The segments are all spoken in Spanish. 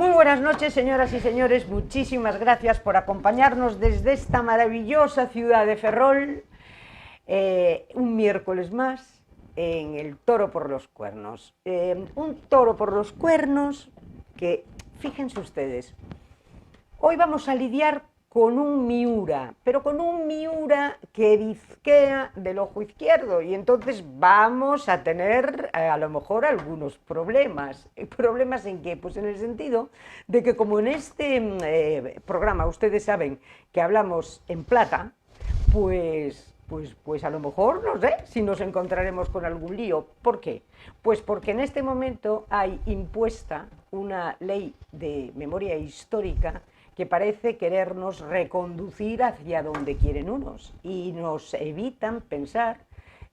Muy buenas noches, señoras y señores. Muchísimas gracias por acompañarnos desde esta maravillosa ciudad de Ferrol. Un miércoles más en el Toro por los Cuernos. Un toro por los cuernos que, fíjense ustedes, hoy vamos a lidiar con un Miura, pero con un Miura que bizquea del ojo izquierdo, y entonces vamos a tener a lo mejor algunos problemas. ¿Problemas en qué? Pues en el sentido de que, como en este programa ustedes saben que hablamos en plata, pues a lo mejor, no sé, si nos encontraremos con algún lío. ¿Por qué? Pues porque en este momento hay impuesta una ley de memoria histórica que parece querernos reconducir hacia donde quieren unos, y nos evitan pensar,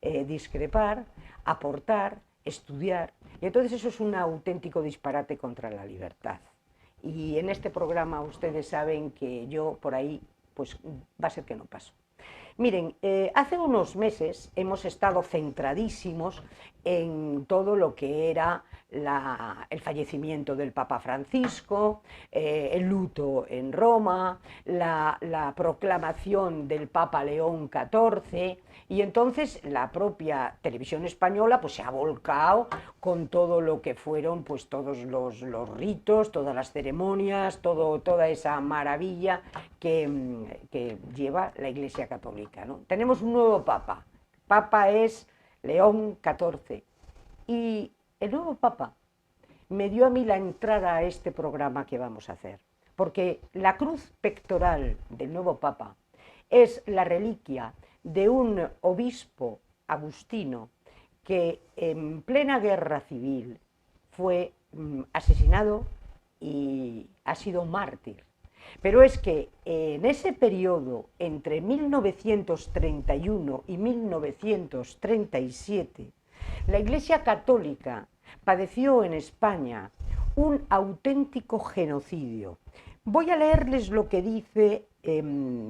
discrepar, aportar, estudiar, y entonces eso es un auténtico disparate contra la libertad. Y en este programa ustedes saben que yo por ahí, pues va a ser que no paso. Miren, hace unos meses hemos estado centradísimos en todo lo que era el fallecimiento del Papa Francisco, el luto en Roma, la proclamación del Papa León XIV, y entonces la propia televisión española pues se ha volcado con todo lo que fueron pues todos los ritos, todas las ceremonias, toda esa maravilla que lleva la Iglesia Católica, ¿no? Tenemos un nuevo Papa. Papa es León XIV. Y el nuevo Papa me dio a mí la entrada a este programa que vamos a hacer, porque la cruz pectoral del nuevo Papa es la reliquia de un obispo agustino que en plena guerra civil fue asesinado y ha sido mártir. Pero es que en ese periodo, entre 1931 y 1937, la Iglesia Católica padeció en España un auténtico genocidio. Voy a leerles lo que dice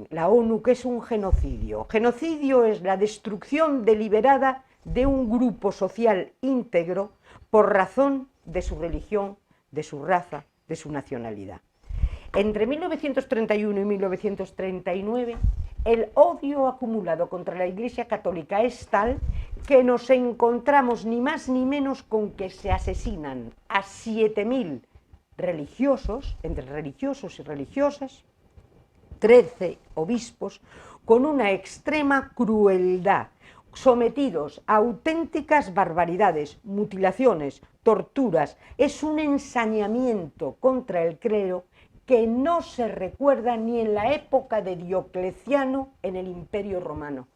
la ONU, que es un genocidio. Genocidio es la destrucción deliberada de un grupo social íntegro por razón de su religión, de su raza, de su nacionalidad. Entre 1931 y 1939, el odio acumulado contra la Iglesia Católica es tal que nos encontramos ni más ni menos con que se asesinan a 7.000 religiosos, entre religiosos y religiosas, 13 obispos, con una extrema crueldad, sometidos a auténticas barbaridades, mutilaciones, torturas. Es un ensañamiento contra el clero que no se recuerda ni en la época de Diocleciano en el Imperio Romano.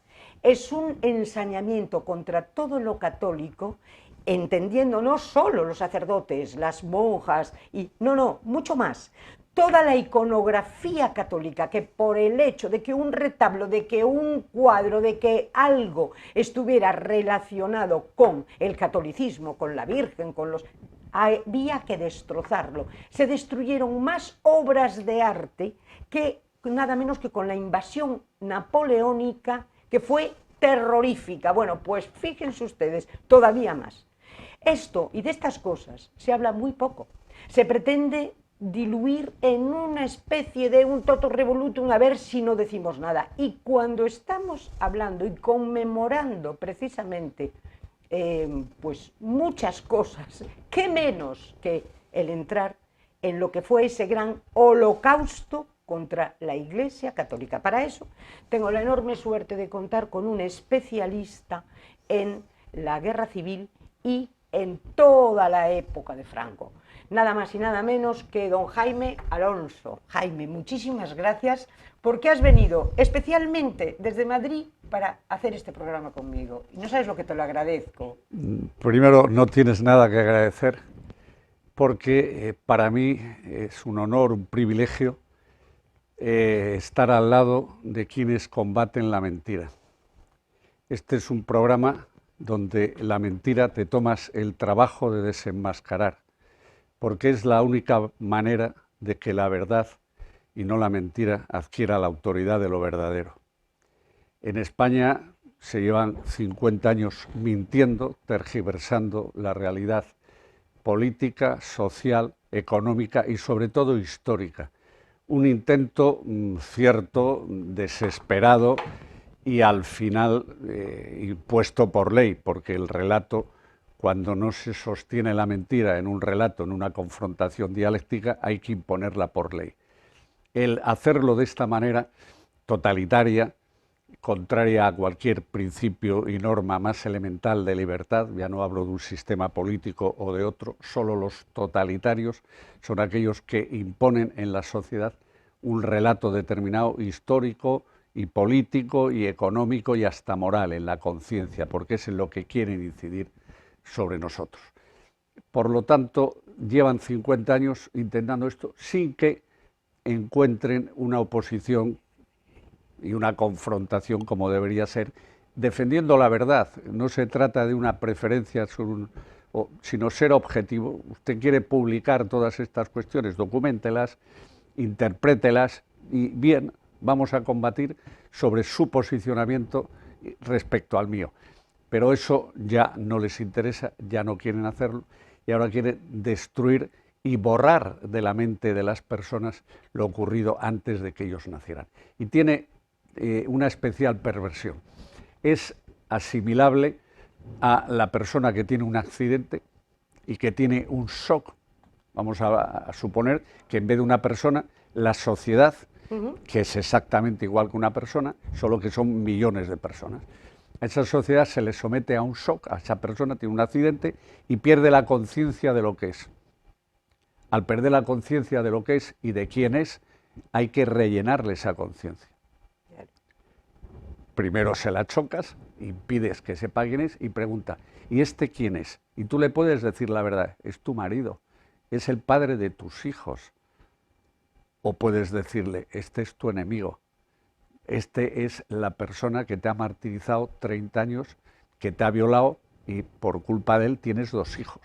Es un ensañamiento contra todo lo católico, entendiendo no solo los sacerdotes, las monjas, no, mucho más. Toda la iconografía católica, que por el hecho de que un retablo, de que un cuadro, de que algo estuviera relacionado con el catolicismo, con la Virgen, con los... había que destrozarlo. Se destruyeron más obras de arte que nada menos que con la invasión napoleónica, que fue terrorífica. Bueno, pues fíjense ustedes, todavía más. Esto y de estas cosas se habla muy poco. Se pretende diluir en una especie de un totum revolutum, a ver si no decimos nada. Y cuando estamos hablando y conmemorando precisamente pues muchas cosas, qué menos que el entrar en lo que fue ese gran holocausto contra la Iglesia Católica. Para eso tengo la enorme suerte de contar con un especialista en la guerra civil y en toda la época de Franco. Nada más y nada menos que don Jaime Alonso. Jaime, muchísimas gracias porque has venido especialmente desde Madrid para hacer este programa conmigo. Y no sabes lo que te lo agradezco. Primero, no tienes nada que agradecer, porque para mí es un honor, un privilegio estar al lado de quienes combaten la mentira. Este es un programa donde la mentira te tomas el trabajo de desenmascarar, porque es la única manera de que la verdad y no la mentira adquiera la autoridad de lo verdadero. En España se llevan 50 años mintiendo, tergiversando la realidad política, social económica y sobre todo histórica. Un intento cierto, desesperado y al final impuesto por ley, porque el relato, cuando no se sostiene la mentira en un relato, en una confrontación dialéctica, hay que imponerla por ley. El hacerlo de esta manera totalitaria, contraria a cualquier principio y norma más elemental de libertad, ya no hablo de un sistema político o de otro, solo los totalitarios son aquellos que imponen en la sociedad un relato determinado histórico y político y económico y hasta moral en la conciencia, porque es en lo que quieren incidir sobre nosotros. Por lo tanto, llevan 50 años intentando esto sin que encuentren una oposición y una confrontación como debería ser, defendiendo la verdad. No se trata de una preferencia, sino ser objetivo. Usted quiere publicar todas estas cuestiones, documéntelas, interprételas y bien, vamos a combatir sobre su posicionamiento respecto al mío. Pero eso ya no les interesa, ya no quieren hacerlo y ahora quieren destruir y borrar de la mente de las personas lo ocurrido antes de que ellos nacieran. Y tiene una especial perversión. Es asimilable a la persona que tiene un accidente y que tiene un shock. Vamos a suponer que en vez de una persona, la sociedad, que es exactamente igual que una persona, solo que son millones de personas. A esa sociedad se le somete a un shock, a esa persona tiene un accidente y pierde la conciencia de lo que es. Al perder la conciencia de lo que es y de quién es, hay que rellenarle esa conciencia. Primero se la chocas, impides que sepa quién es y pregunta, ¿y este quién es? Y tú le puedes decir la verdad, es tu marido, es el padre de tus hijos. O puedes decirle, este es tu enemigo, este es la persona que te ha martirizado 30 años, que te ha violado y por culpa de él tienes 2 hijos.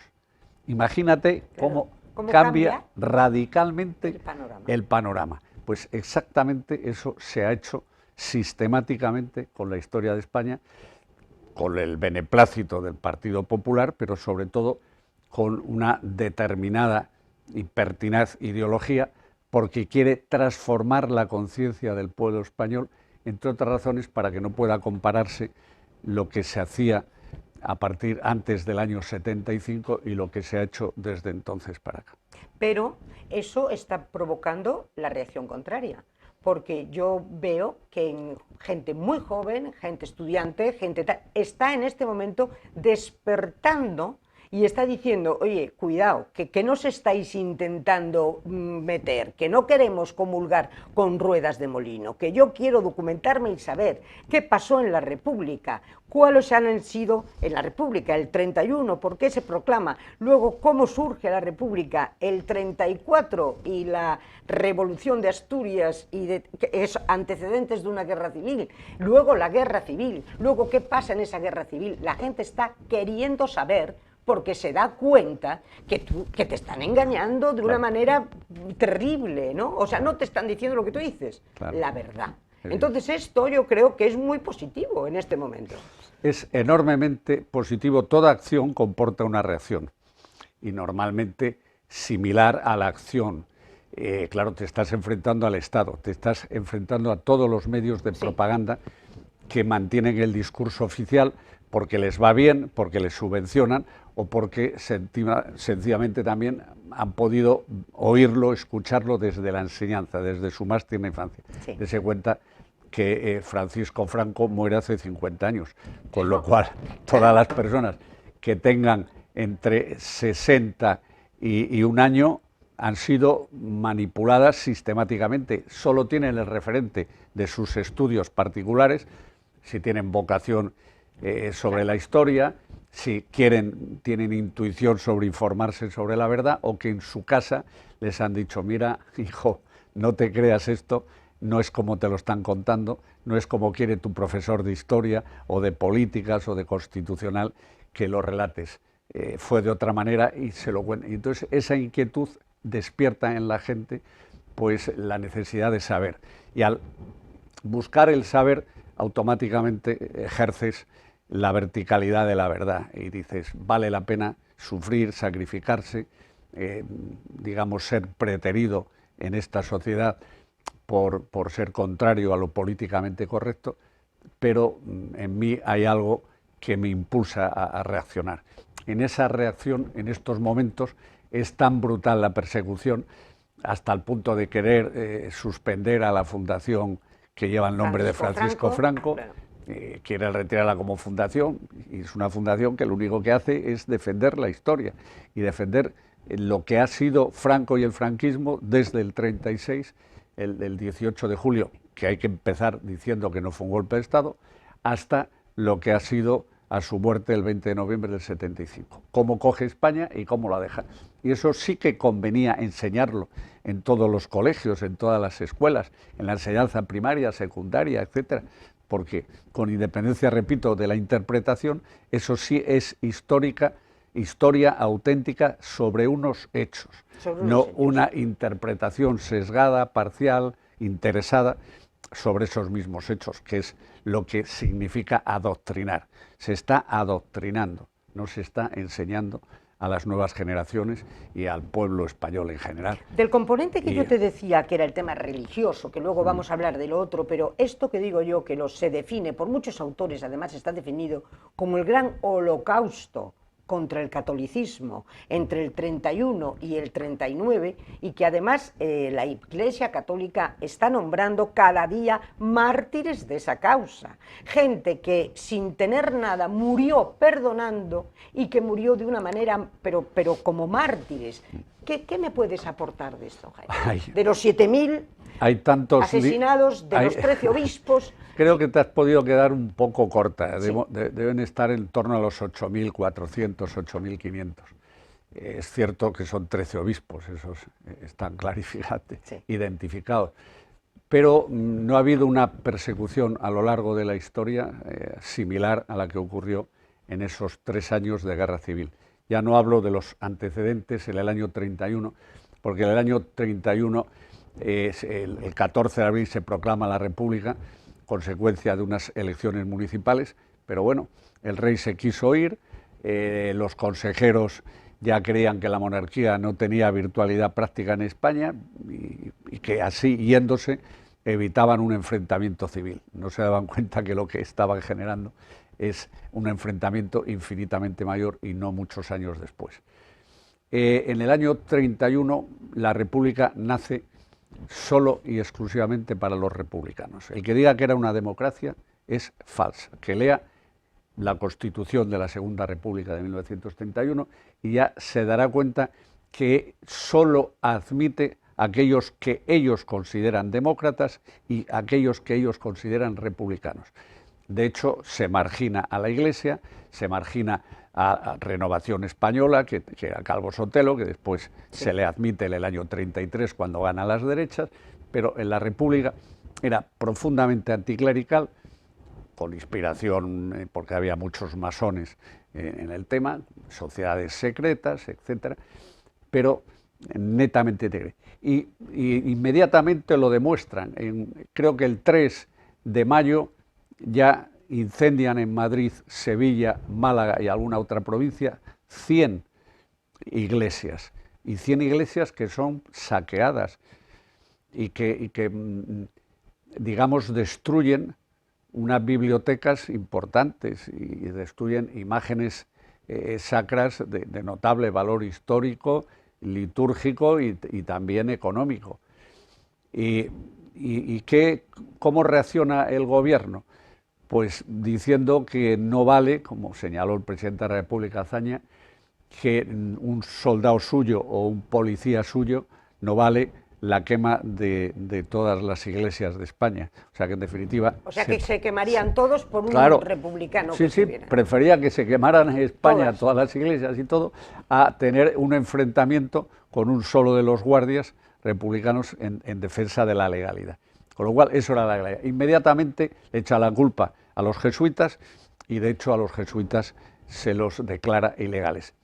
Imagínate cómo cambia radicalmente el panorama. Pues exactamente eso se ha hecho sistemáticamente con la historia de España, con el beneplácito del Partido Popular, pero sobre todo con una determinada y pertinaz ideología, porque quiere transformar la conciencia del pueblo español, entre otras razones, para que no pueda compararse lo que se hacía a partir antes del año 75 y lo que se ha hecho desde entonces para acá. Pero eso está provocando la reacción contraria, porque yo veo que gente muy joven, gente estudiante, gente tal, está en este momento despertando y está diciendo, oye, cuidado, que no os estáis intentando meter, que no queremos comulgar con ruedas de molino, que yo quiero documentarme y saber qué pasó en la República, cuáles han sido en la República, el 31, por qué se proclama, luego cómo surge la República, el 34 y la Revolución de Asturias, que es antecedentes de una guerra civil, luego la guerra civil, luego qué pasa en esa guerra civil. La gente está queriendo saber porque se da cuenta que te están engañando de una manera terrible, ¿no? O sea, no te están diciendo lo que tú dices, la verdad. Entonces esto yo creo que es muy positivo en este momento. Es enormemente positivo. Toda acción comporta una reacción y normalmente similar a la acción. Claro, te estás enfrentando al Estado, te estás enfrentando a todos los medios de propaganda que mantienen el discurso oficial porque les va bien, porque les subvencionan o porque sencillamente también han podido oírlo, escucharlo desde la enseñanza, desde su más tierna infancia. Sí. Dese cuenta que Francisco Franco muere hace 50 años, con lo cual todas las personas que tengan entre 60 y un año han sido manipuladas sistemáticamente. Solo tienen el referente de sus estudios particulares, si tienen vocación sobre la historia, si tienen intuición sobre informarse sobre la verdad, o que en su casa les han dicho, mira, hijo, no te creas esto, no es como te lo están contando, no es como quiere tu profesor de historia o de políticas o de constitucional que lo relates. Fue de otra manera y se lo cuenta. Y entonces esa inquietud despierta en la gente pues la necesidad de saber. Y al buscar el saber, automáticamente ejerces la verticalidad de la verdad y dices, vale la pena sufrir, sacrificarse digamos, ser preterido en esta sociedad por ser contrario a lo políticamente correcto, pero en mí hay algo que me impulsa a reaccionar. En esa reacción, en estos momentos, es tan brutal la persecución hasta el punto de querer suspender a la fundación que lleva el nombre de Francisco Franco, claro. Quiere retirarla como fundación, y es una fundación que lo único que hace es defender la historia y defender lo que ha sido Franco y el franquismo desde el 36, el 18 de julio, que hay que empezar diciendo que no fue un golpe de Estado, hasta lo que ha sido a su muerte el 20 de noviembre del 75. Cómo coge España y cómo la deja. Y eso sí que convenía enseñarlo en todos los colegios, en todas las escuelas, en la enseñanza primaria, secundaria, etcétera, porque con independencia, repito, de la interpretación, eso sí es historia auténtica sobre unos hechos, una interpretación sesgada, parcial, interesada sobre esos mismos hechos, que es lo que significa adoctrinar. Se está adoctrinando, no se está enseñando a las nuevas generaciones y al pueblo español en general. Del componente que yo te decía, que era el tema religioso, que luego vamos a hablar de lo otro, pero esto que digo yo, que se define por muchos autores, además está definido como el gran holocausto contra el catolicismo entre el 31 y el 39, y que además la Iglesia Católica está nombrando cada día mártires de esa causa, gente que sin tener nada murió perdonando y que murió de una manera, pero como mártires. ¿Qué me puedes aportar de esto, Jaime? De los 7.000 asesinados, de los 13 obispos. Creo que te has podido quedar un poco corta, sí. Deben estar en torno a los 8.400, 8.500. Es cierto que son 13 obispos, esos están clarificados, sí, identificados, pero no ha habido una persecución a lo largo de la historia similar a la que ocurrió en esos 3 años de guerra civil. Ya no hablo de los antecedentes en el año 31, porque en el año 31, el 14 de abril se proclama la República, consecuencia de unas elecciones municipales, pero bueno, el rey se quiso ir, los consejeros ya creían que la monarquía no tenía virtualidad práctica en España y que así, yéndose, evitaban un enfrentamiento civil. No se daban cuenta que lo que estaban generando es un enfrentamiento infinitamente mayor y no muchos años después. En el año 31 la República nace solo y exclusivamente para los republicanos. El que diga que era una democracia es falsa. Que lea la Constitución de la Segunda República de 1931 y ya se dará cuenta que solo admite a aquellos que ellos consideran demócratas y aquellos que ellos consideran republicanos. De hecho, se margina a la Iglesia, se margina a Renovación Española, que era Calvo Sotelo, que después se le admite en el año 33 cuando gana las derechas, pero en la República era profundamente anticlerical, con inspiración, porque había muchos masones en el tema, sociedades secretas, etcétera, pero netamente integral. Y inmediatamente lo demuestran. Creo que el 3 de mayo ya incendian en Madrid, Sevilla, Málaga y alguna otra provincia 100 iglesias, y 100 iglesias que son saqueadas y que digamos, destruyen unas bibliotecas importantes y destruyen imágenes sacras de notable valor histórico, litúrgico y también económico. ¿Cómo reacciona el gobierno? Pues diciendo que no vale, como señaló el presidente de la República, Azaña, que un soldado suyo o un policía suyo no vale la quema de todas las iglesias de España. O sea que en definitiva... O sea que se quemarían todos por un republicano. Sí, sí, prefería que se quemaran en España todas las iglesias y todo, a tener un enfrentamiento con un solo de los guardias republicanos en defensa de la legalidad. Con lo cual, eso era la legalidad. Inmediatamente le echa la culpa a los jesuitas y, de hecho, a los jesuitas se los declara ilegales.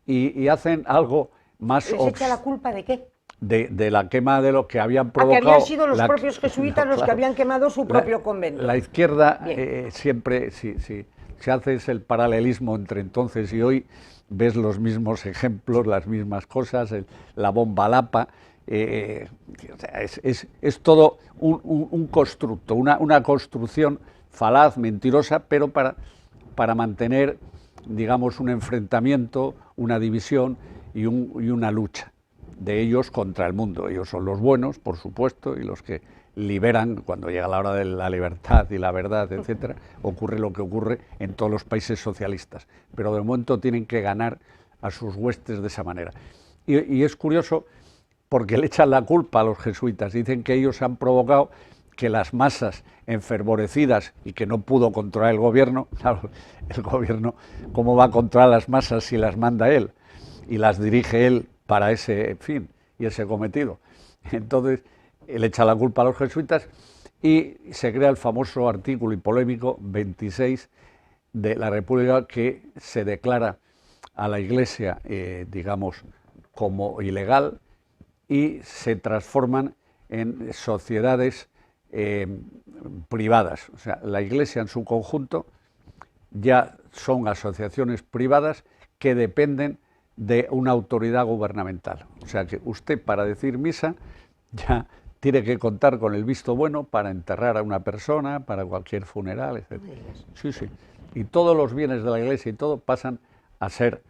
Y hacen algo más... ¿Les echa la culpa de qué? De la quema de lo que habían provocado... que habían sido los propios jesuitas los que habían quemado su propio convento. La izquierda siempre, si si haces el paralelismo entre entonces y hoy, ves los mismos ejemplos, las mismas cosas, la bomba Lapa, o sea, es todo un constructo, una construcción falaz, mentirosa, pero para mantener, digamos, un enfrentamiento, una división y una lucha de ellos contra el mundo. Ellos son los buenos, por supuesto, y los que liberan cuando llega la hora de la libertad y la verdad, etcétera. Ocurre lo que ocurre en todos los países socialistas, pero de momento tienen que ganar a sus huestes de esa manera. Y es curioso porque le echan la culpa a los jesuitas, dicen que ellos han provocado que las masas enfervorecidas y que no pudo controlar el gobierno, claro, el gobierno, ¿cómo va a controlar las masas si las manda él y las dirige él para ese fin y ese cometido? Entonces, él echa la culpa a los jesuitas y se crea el famoso artículo y polémico 26 de la República, que se declara a la Iglesia, digamos, como ilegal, y se transforman en sociedades privadas. O sea, la Iglesia en su conjunto ya son asociaciones privadas que dependen de una autoridad gubernamental. O sea que usted, para decir misa, ya tiene que contar con el visto bueno para enterrar a una persona, para cualquier funeral, etc. Sí, sí. Y todos los bienes de la Iglesia y todo pasan a ser...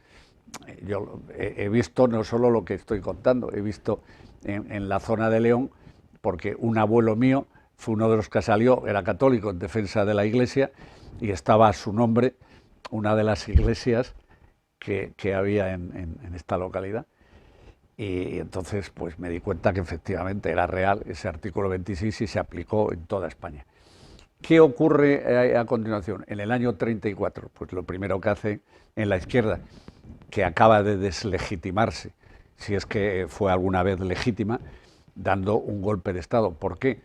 Yo he visto no solo lo que estoy contando, he visto en la zona de León, porque un abuelo mío fue uno de los que salió, era católico, en defensa de la Iglesia, y estaba a su nombre una de las iglesias que había en esta localidad. Y entonces pues me di cuenta que efectivamente era real ese artículo 26 y se aplicó en toda España. ¿Qué ocurre a continuación? En el año 34, pues lo primero que hace en la izquierda, que acaba de deslegitimarse, si es que fue alguna vez legítima, dando un golpe de Estado. ¿Por qué?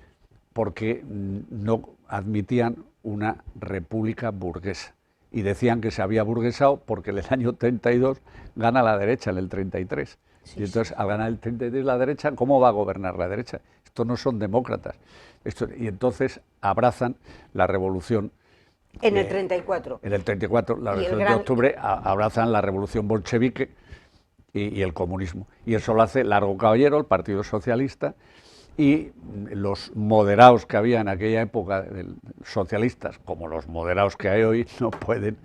Porque no admitían una república burguesa y decían que se había burguesado porque en el año 32 gana la derecha, en el 33. Sí, y entonces, al ganar el 33 la derecha, ¿cómo va a gobernar la derecha? Estos no son demócratas. Y entonces abrazan la revolución. En el 34. En el 34, la revolución de octubre, abrazan la revolución bolchevique y el comunismo. Y eso lo hace Largo Caballero, el Partido Socialista, y los moderados que había en aquella época, socialistas, como los moderados que hay hoy, no pueden,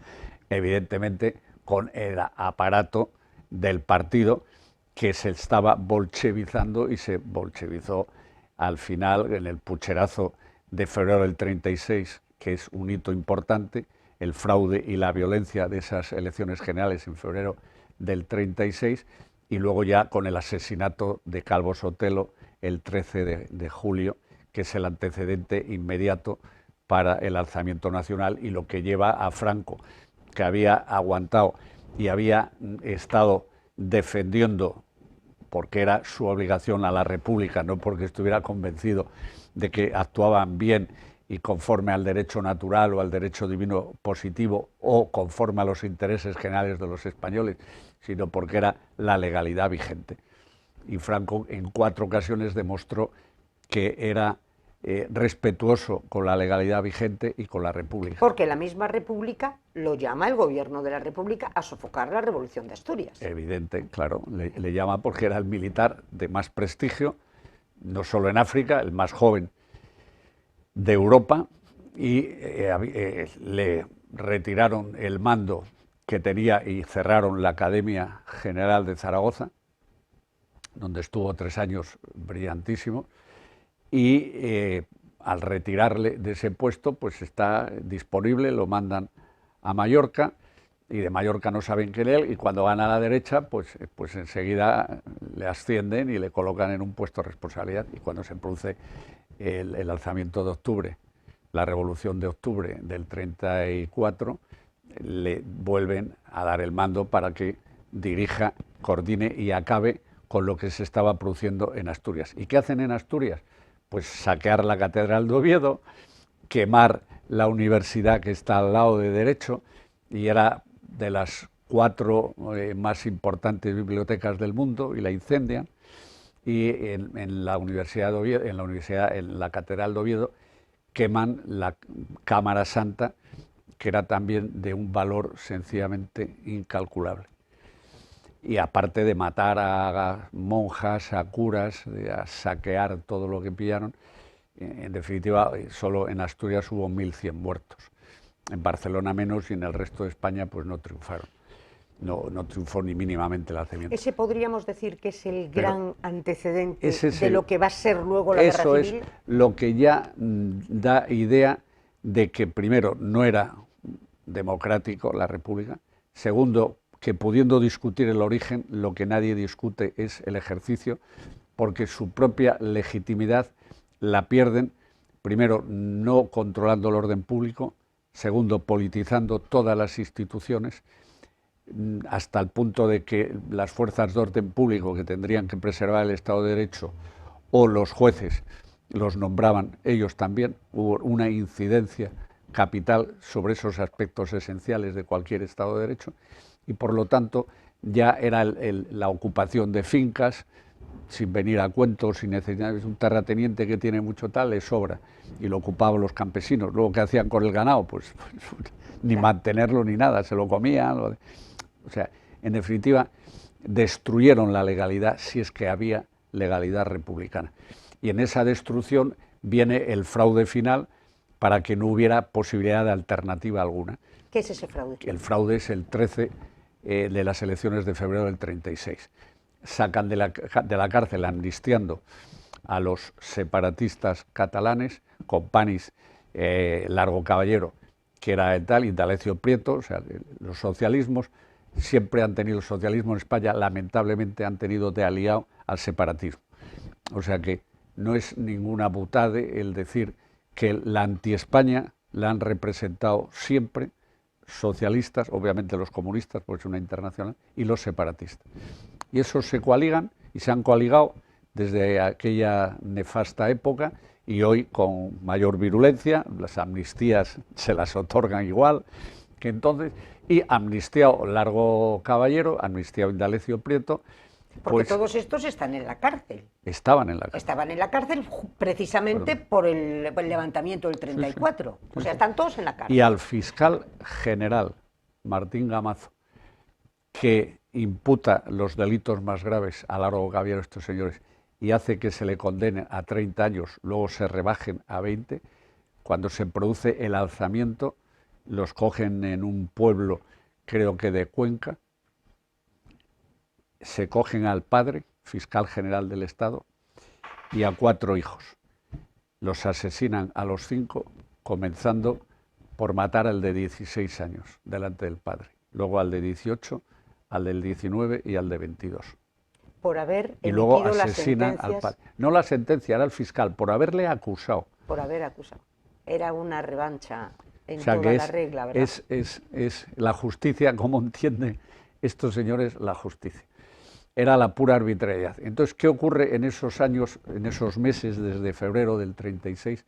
evidentemente, con el aparato del partido que se estaba bolchevizando y se bolchevizó al final en el pucherazo de febrero del 36, que es un hito importante, el fraude y la violencia de esas elecciones generales en febrero del 36, y luego ya con el asesinato de Calvo Sotelo el 13 de julio, que es el antecedente inmediato para el alzamiento nacional y lo que lleva a Franco, que había aguantado y había estado defendiendo, porque era su obligación, a la República, no porque estuviera convencido de que actuaban bien y conforme al derecho natural o al derecho divino positivo o conforme a los intereses generales de los españoles, sino porque era la legalidad vigente. Y Franco en 4 ocasiones demostró que era respetuoso con la legalidad vigente y con la República. Porque la misma República lo llama el gobierno de la República a sofocar la Revolución de Asturias. Evidente, claro, le llama porque era el militar de más prestigio, no solo en África, el más joven de Europa, y le retiraron el mando que tenía y cerraron la Academia General de Zaragoza, donde estuvo 3 años brillantísimo, y al retirarle de ese puesto, pues está disponible, lo mandan a Mallorca, y de Mallorca no saben quién es él, y cuando van a la derecha, pues enseguida le ascienden y le colocan en un puesto de responsabilidad, y cuando se produce el alzamiento de octubre, la revolución de octubre del 34, le vuelven a dar el mando para que dirija, coordine y acabe con lo que se estaba produciendo en Asturias. ¿Y qué hacen en Asturias? Pues saquear la Catedral de Oviedo, quemar la universidad que está al lado de Derecho, y era de las 4 más importantes bibliotecas del mundo, y la incendian. Y en la Universidad de Oviedo, en la Catedral de Oviedo, queman la Cámara Santa, que era también de un valor sencillamente incalculable. Y aparte de matar a monjas, a curas, a saquear todo lo que pillaron, en definitiva, solo en Asturias hubo 1.100 muertos. En Barcelona menos y en el resto de España pues no triunfaron. No triunfó ni mínimamente el alzamiento. Ese podríamos decir que es el gran antecedente es de lo que va a ser luego la guerra civil. Eso es lo que ya da idea de que, primero, no era democrático la República, segundo, que pudiendo discutir el origen, lo que nadie discute es el ejercicio, porque su propia legitimidad la pierden, primero, no controlando el orden público, segundo, politizando todas las instituciones, hasta el punto de que las fuerzas de orden público que tendrían que preservar el Estado de Derecho o los jueces los nombraban ellos también. Hubo una incidencia capital sobre esos aspectos esenciales de cualquier Estado de Derecho y por lo tanto ya era la ocupación de fincas sin venir a cuento, sin necesidad. Es un terrateniente que tiene mucho tal, le sobra y lo ocupaban los campesinos. Luego, ¿qué hacían con el ganado? Pues ni mantenerlo ni nada, se lo comían. O sea, en definitiva, destruyeron la legalidad, si es que había legalidad republicana. Y en esa destrucción viene el fraude final para que no hubiera posibilidad de alternativa alguna. ¿Qué es ese fraude? El fraude es el 13 de las elecciones de febrero del 36. Sacan de la cárcel amnistiando a los separatistas catalanes, Companys, Largo Caballero, que era tal, y D'Alessio Prieto, o sea, los socialismos siempre han tenido, el socialismo en España lamentablemente han tenido de aliado al separatismo. O sea que no es ninguna butade el decir que la anti-España la han representado siempre socialistas, obviamente los comunistas, porque es una internacional, y los separatistas. Y esos se coaligan y se han coaligado desde aquella nefasta época y hoy con mayor virulencia, las amnistías se las otorgan igual que entonces, y amnistiado Largo Caballero, amnistiado D'Alessio Prieto. Porque pues, todos estos están en la cárcel. Estaban en la cárcel. Estaban en la cárcel precisamente por el levantamiento del 34. Sí. O sea, están todos en la cárcel. Y al fiscal general, Martín Gamazo, que imputa los delitos más graves a Largo Caballero, estos señores, y hace que se le condene a 30 años, luego se rebajen a 20, cuando se produce el alzamiento, los cogen en un pueblo, creo que de Cuenca, se cogen al padre, fiscal general del Estado, y a 4 hijos. Los asesinan a los 5, comenzando por matar al de 16 años, delante del padre. Luego al de 18, al del 19 y al de 22. Por haber y luego asesinan al padre. No la sentencia, era el fiscal, por haberle acusado. Por haber acusado. Era una revancha en toda la regla, ¿verdad? Es la justicia, como entienden estos señores la justicia. Era la pura arbitrariedad. Entonces, ¿qué ocurre en esos años, en esos meses, desde febrero del 36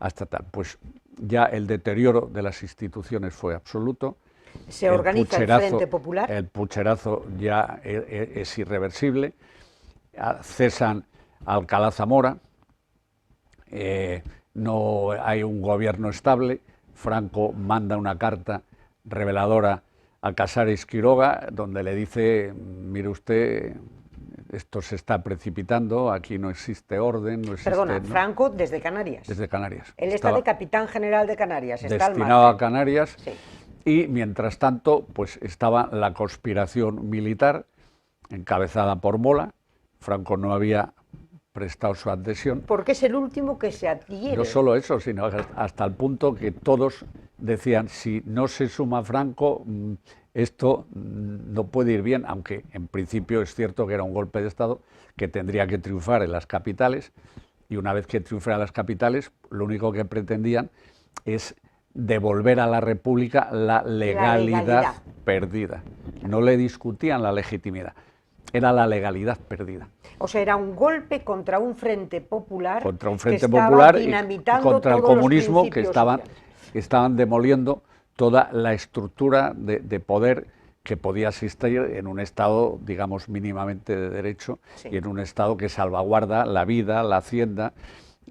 hasta tal? Pues ya el deterioro de las instituciones fue absoluto. Se organiza el Frente Popular. El pucherazo ya es irreversible. Cesan a Alcalá Zamora. No hay un gobierno estable. Franco manda una carta reveladora a Casares Quiroga, donde le dice, mire usted, esto se está precipitando, aquí no existe orden, no existe... Perdona, Franco desde Canarias. Desde Canarias. Él está de capitán general de Canarias, está destinado a Canarias, sí. Y mientras tanto, pues estaba la conspiración militar, encabezada por Mola. Franco no había prestado su adhesión. Porque es el último que se adhiere. No solo eso, sino hasta el punto que todos decían, si no se suma Franco, esto no puede ir bien, aunque en principio es cierto que era un golpe de Estado que tendría que triunfar en las capitales, y una vez que triunfara en las capitales, lo único que pretendían es devolver a la República la legalidad perdida. No le discutían la legitimidad, era la legalidad perdida. O sea, era un golpe contra un frente popular, contra un frente popular y contra el comunismo, que estaban demoliendo toda la estructura de poder que podía existir en un Estado, digamos, mínimamente de derecho, sí. Y en un Estado que salvaguarda la vida, la hacienda,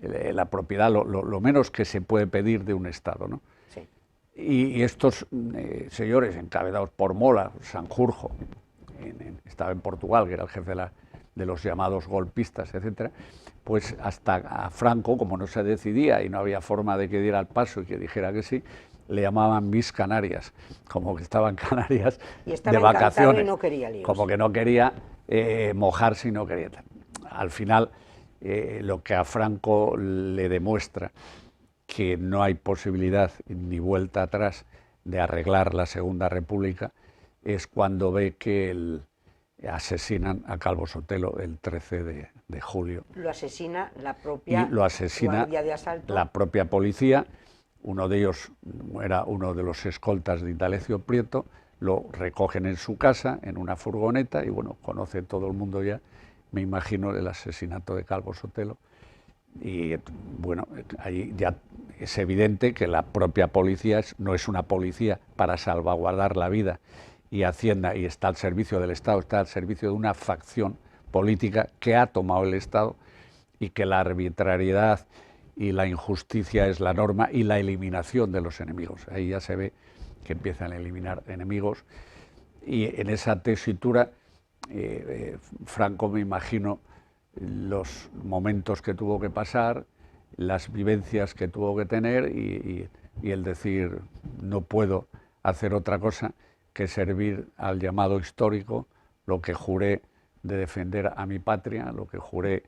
la propiedad, lo menos que se puede pedir de un Estado, ¿no? Sí. Y estos señores, encabezados por Mola, Sanjurjo, estaba en Portugal, que era el jefe de los llamados golpistas, etcétera, pues hasta a Franco, como no se decidía y no había forma de que diera el paso y que dijera que sí, le llamaban Miss Canarias, como que estaba en Canarias de vacaciones, y no quería líos. como que no quería mojarse y no quería. Al final, lo que a Franco le demuestra que no hay posibilidad ni vuelta atrás de arreglar la Segunda República es cuando ve que asesinan a Calvo Sotelo el 13 de julio. Lo asesina la propia guardia de asalto. La propia policía. Uno de ellos era uno de los escoltas de Indalecio Prieto, lo recogen en su casa, en una furgoneta, y bueno, conoce todo el mundo ya, me imagino, el asesinato de Calvo Sotelo. Y bueno, ahí ya es evidente que la propia policía no es una policía para salvaguardar la vida y Hacienda, y está al servicio del Estado, está al servicio de una facción política que ha tomado el Estado, y que la arbitrariedad y la injusticia es la norma y la eliminación de los enemigos. Ahí ya se ve que empiezan a eliminar enemigos, y en esa tesitura Franco, me imagino, los momentos que tuvo que pasar, las vivencias que tuvo que tener y el decir, no puedo hacer otra cosa que servir al llamado histórico, lo que juré de defender a mi patria, lo que juré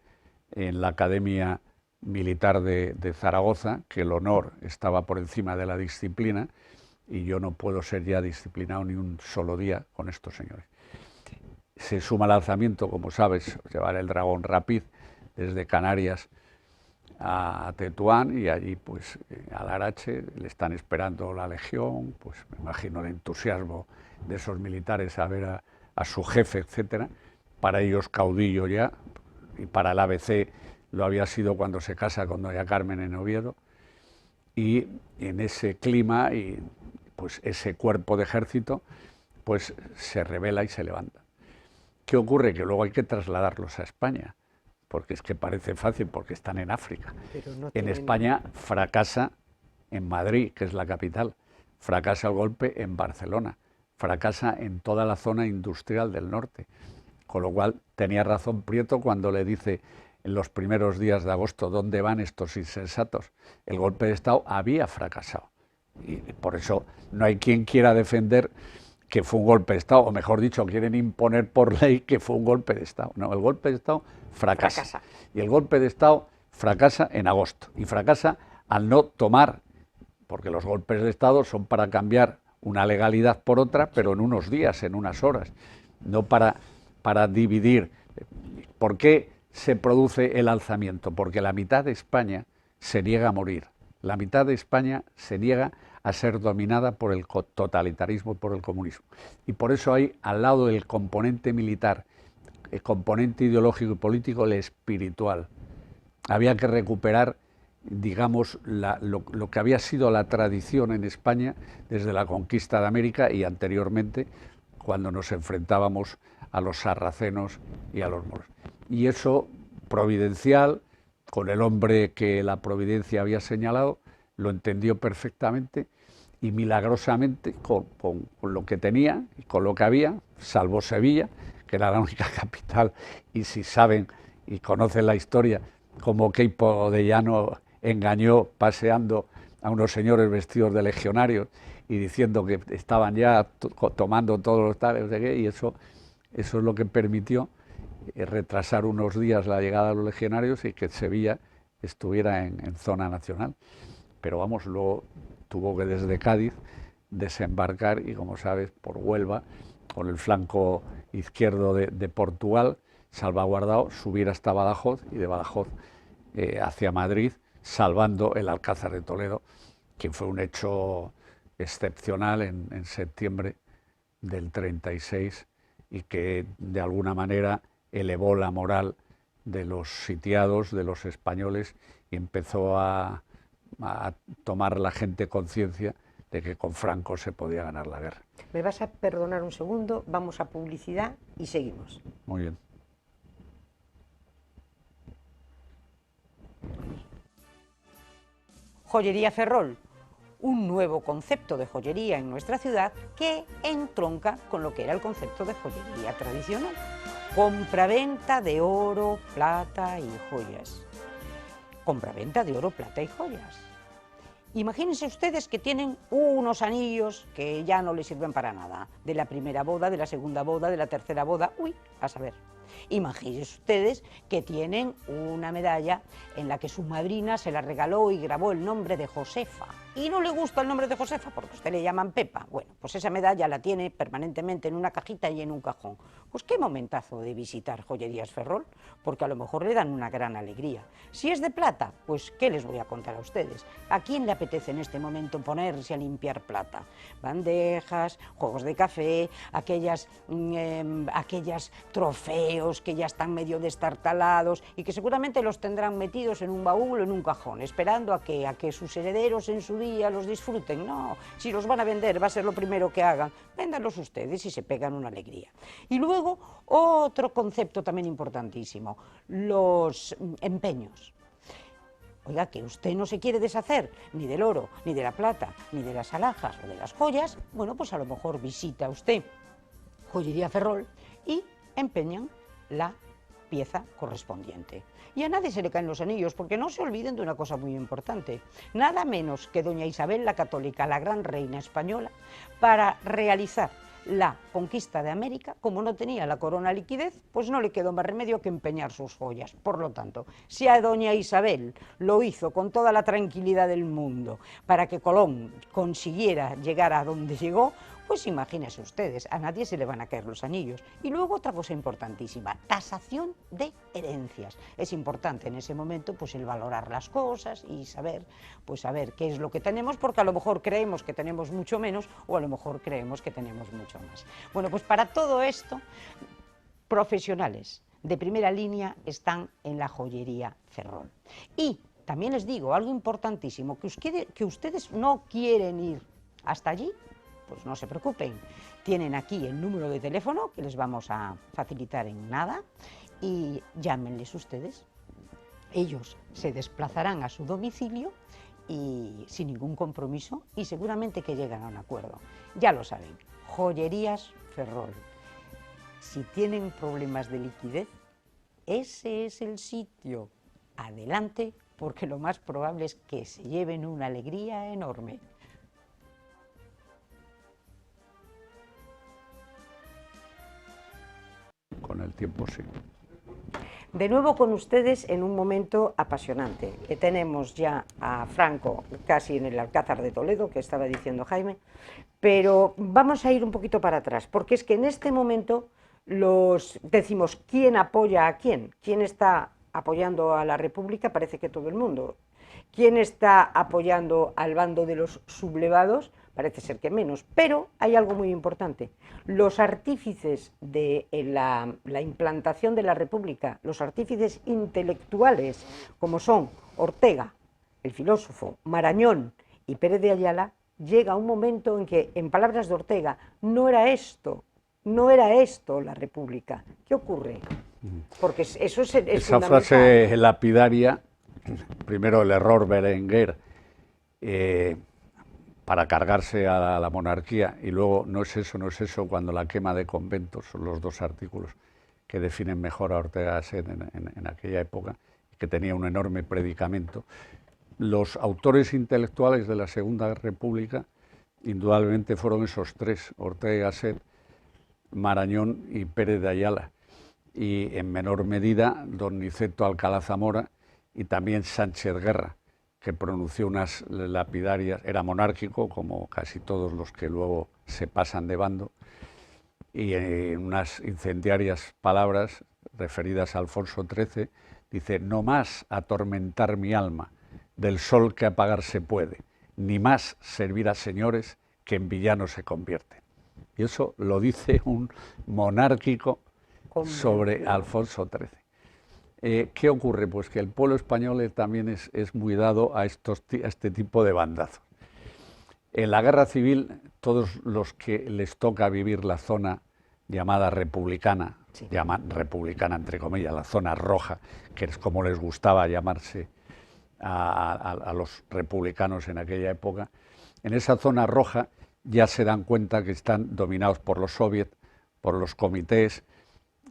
en la Academia Militar de Zaragoza, que el honor estaba por encima de la disciplina, y yo no puedo ser ya disciplinado ni un solo día con estos señores. Se suma al alzamiento, como sabes, llevar el Dragón Rapid desde Canarias a Tetuán, y allí pues al Arache le están esperando la Legión, pues me imagino el entusiasmo de esos militares a ver a su jefe, etcétera. Para ellos caudillo ya, y para el ABC lo había sido cuando se casa con doña Carmen en Oviedo, y en ese clima y pues ese cuerpo de ejército pues se rebela y se levanta. ¿Qué ocurre? Que luego hay que trasladarlos a España, porque es que parece fácil, porque están en África. En España fracasa en Madrid, que es la capital, fracasa el golpe en Barcelona, fracasa en toda la zona industrial del norte, con lo cual tenía razón Prieto cuando le dice en los primeros días de agosto, ¿dónde van estos insensatos? El golpe de Estado había fracasado, y por eso no hay quien quiera defender que fue un golpe de Estado, o mejor dicho, quieren imponer por ley que fue un golpe de Estado. No, el golpe de Estado fracasa. Y el golpe de Estado fracasa en agosto, y fracasa al no tomar, porque los golpes de Estado son para cambiar una legalidad por otra, pero en unos días, en unas horas, no para dividir. ¿Por qué se produce el alzamiento? Porque la mitad de España se niega a morir, la mitad de España se niega a ser dominada por el totalitarismo, por el comunismo. Y por eso hay, al lado del componente militar, el componente ideológico y político, el espiritual. Había que recuperar, digamos, lo que había sido la tradición en España desde la conquista de América y anteriormente, cuando nos enfrentábamos a los sarracenos y a los moros. Y eso, providencial, con el hombre que la providencia había señalado, lo entendió perfectamente, y milagrosamente, con lo que tenía y con lo que había, salvo Sevilla, que era la única capital, y si saben y conocen la historia, como Queipo de Llano engañó paseando a unos señores vestidos de legionarios y diciendo que estaban ya tomando todos los tales, y eso es lo que permitió retrasar unos días la llegada de los legionarios y que Sevilla estuviera en zona nacional. Pero vamos, luego tuvo que desde Cádiz desembarcar y, como sabes, por Huelva, con el flanco izquierdo de Portugal salvaguardado, subir hasta Badajoz, y de Badajoz hacia Madrid, salvando el Alcázar de Toledo, que fue un hecho excepcional en septiembre del 36, y que de alguna manera elevó la moral de los sitiados, de los españoles, y empezó a tomar la gente conciencia de que con Franco se podía ganar la guerra. ¿Me vas a perdonar un segundo? Vamos a publicidad y seguimos. Muy bien. Joyería Ferrol, un nuevo concepto de joyería en nuestra ciudad que entronca con lo que era el concepto de joyería tradicional. Compraventa de oro, plata y joyas. Compraventa de oro, plata y joyas. Imagínense ustedes que tienen unos anillos que ya no les sirven para nada, de la primera boda, de la segunda boda, de la tercera boda, uy, a saber. Imagínense ustedes que tienen una medalla en la que su madrina se la regaló y grabó el nombre de Josefa. Y no le gusta el nombre de Josefa porque a usted le llaman Pepa. Bueno, pues esa medalla la tiene permanentemente en una cajita y en un cajón. Pues qué momentazo de visitar Joyerías Ferrol, porque a lo mejor le dan una gran alegría. Si es de plata, pues ¿qué les voy a contar a ustedes? ¿A quién le apetece en este momento ponerse a limpiar plata? Bandejas, juegos de café, aquellas trofeos que ya están medio destartalados y que seguramente los tendrán metidos en un baúl o en un cajón, esperando a que sus herederos en su día los disfruten. No, si los van a vender va a ser lo primero que hagan, véndanlos ustedes y se pegan una alegría. Y luego otro concepto también importantísimo, los empeños. Oiga, que usted no se quiere deshacer ni del oro, ni de la plata, ni de las alhajas o de las joyas, bueno, pues a lo mejor visita usted Joyería Ferrol y empeñan la pieza correspondiente. Y a nadie se le caen los anillos, porque no se olviden de una cosa muy importante. Nada menos que doña Isabel la Católica, la gran reina española, para realizar la conquista de América, como no tenía la corona liquidez, pues no le quedó más remedio que empeñar sus joyas. Por lo tanto, si a doña Isabel lo hizo con toda la tranquilidad del mundo para que Colón consiguiera llegar a donde llegó, pues imagínense ustedes, a nadie se le van a caer los anillos. Y luego otra cosa importantísima, tasación de herencias. Es importante en ese momento pues el valorar las cosas y saber qué es lo que tenemos, porque a lo mejor creemos que tenemos mucho menos o a lo mejor creemos que tenemos mucho más. Bueno, pues para todo esto, profesionales de primera línea están en la Joyería Ferrol. Y también les digo algo importantísimo, que ustedes no quieren ir hasta allí, pues no se preocupen, tienen aquí el número de teléfono que les vamos a facilitar en nada y llámenles ustedes. Ellos se desplazarán a su domicilio y sin ningún compromiso y seguramente que llegan a un acuerdo. Ya lo saben, Joyerías Ferrol. Si tienen problemas de liquidez, ese es el sitio. Adelante, porque lo más probable es que se lleven una alegría enorme. Con el tiempo sí. De nuevo con ustedes en un momento apasionante, que tenemos ya a Franco casi en el Alcázar de Toledo, que estaba diciendo Jaime, pero vamos a ir un poquito para atrás, porque es que en este momento decimos quién apoya a quién está apoyando a la República, parece que todo el mundo. ¿Quién está apoyando al bando de los sublevados? Parece ser que menos, pero hay algo muy importante. Los artífices de la implantación de la República, los artífices intelectuales, como son Ortega, el filósofo, Marañón y Pérez de Ayala, llega un momento en que, en palabras de Ortega, no era esto la República. ¿Qué ocurre? Porque eso es esa frase lapidaria, primero el error Berenguer, para cargarse a la monarquía, y luego no es eso, cuando la quema de conventos, son los dos artículos que definen mejor a Ortega Gasset en aquella época, que tenía un enorme predicamento. Los autores intelectuales de la Segunda República, indudablemente fueron esos tres, Ortega Gasset, Marañón y Pérez de Ayala, y en menor medida don Niceto Alcalá Zamora y también Sánchez Guerra, que pronunció unas lapidarias, era monárquico, como casi todos los que luego se pasan de bando, y en unas incendiarias palabras referidas a Alfonso XIII, dice: no más atormentar mi alma del sol que apagarse puede, ni más servir a señores que en villanos se convierten. Y eso lo dice un monárquico sobre Alfonso XIII. ¿Qué ocurre? Pues que el pueblo español también es muy dado a este tipo de bandazos. En la guerra civil, todos los que les toca vivir la zona llamada republicana, sí, republicana entre comillas, la zona roja, que es como les gustaba llamarse a los republicanos en aquella época, en esa zona roja ya se dan cuenta que están dominados por los soviets, por los comités,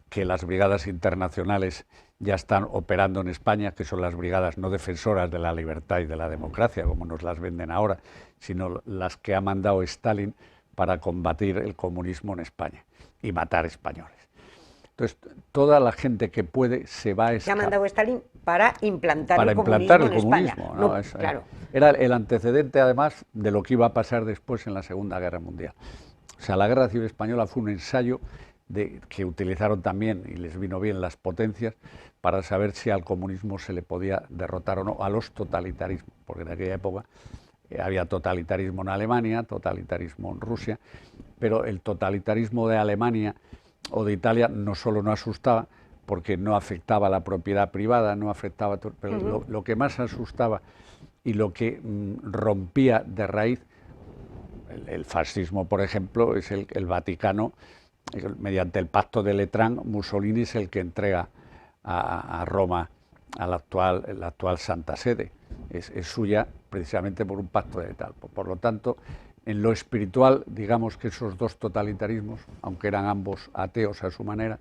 que las brigadas internacionales ya están operando en España, que son las brigadas no defensoras de la libertad y de la democracia, como nos las venden ahora, sino las que ha mandado Stalin para combatir el comunismo en España y matar españoles. Entonces, toda la gente que puede se va a escapar. Se ha mandado Stalin para implantar el comunismo en España. ¿no? No, Claro. Era el antecedente, además, de lo que iba a pasar después en la Segunda Guerra Mundial. O sea, la Guerra Civil Española fue un ensayo que utilizaron también, y les vino bien, las potencias, para saber si al comunismo se le podía derrotar o no, a los totalitarismos, porque en aquella época había totalitarismo en Alemania, totalitarismo en Rusia, pero el totalitarismo de Alemania o de Italia no solo no asustaba, porque no afectaba a la propiedad privada, no afectaba, pero lo que más asustaba y lo que rompía de raíz el fascismo, por ejemplo, es el Vaticano. Mediante el pacto de Letrán, Mussolini es el que entrega a Roma a la actual Santa Sede. Es suya precisamente por un pacto de Letrán. Por lo tanto, en lo espiritual, digamos que esos dos totalitarismos, aunque eran ambos ateos a su manera,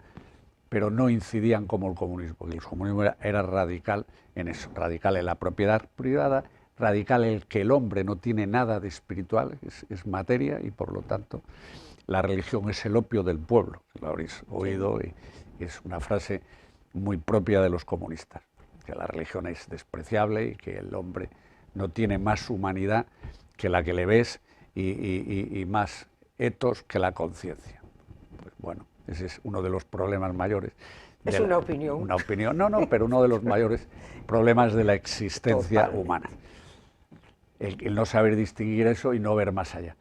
pero no incidían como el comunismo, porque el comunismo era radical en eso, radical en la propiedad privada, radical en el que el hombre no tiene nada de espiritual, es materia, y por lo tanto la religión es el opio del pueblo, lo habréis oído, y es una frase muy propia de los comunistas, que la religión es despreciable y que el hombre no tiene más humanidad que la que le ves y más etos que la conciencia. Pues bueno, ese es uno de los problemas mayores. Es una opinión. Una opinión, no, pero uno de los mayores problemas de la existencia humana. El no saber distinguir eso y no ver más allá.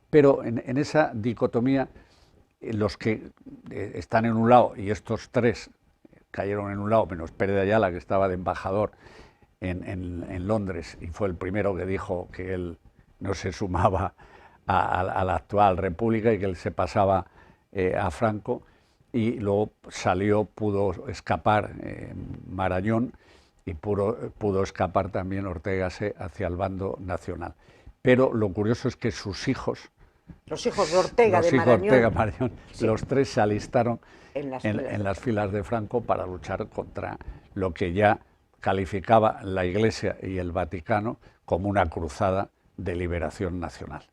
Pero en esa dicotomía, los que están en un lado, y estos tres cayeron en un lado, menos Pérez de Ayala, que estaba de embajador en Londres, y fue el primero que dijo que él no se sumaba a la actual república y que él se pasaba a Franco, y luego pudo escapar Marañón, y pudo escapar también Ortega hacia el bando nacional. Pero lo curioso es que sus hijos, los hijos de Ortega, Marañón, sí, los tres se alistaron en las filas de Franco para luchar contra lo que ya calificaba la Iglesia y el Vaticano como una cruzada de liberación nacional.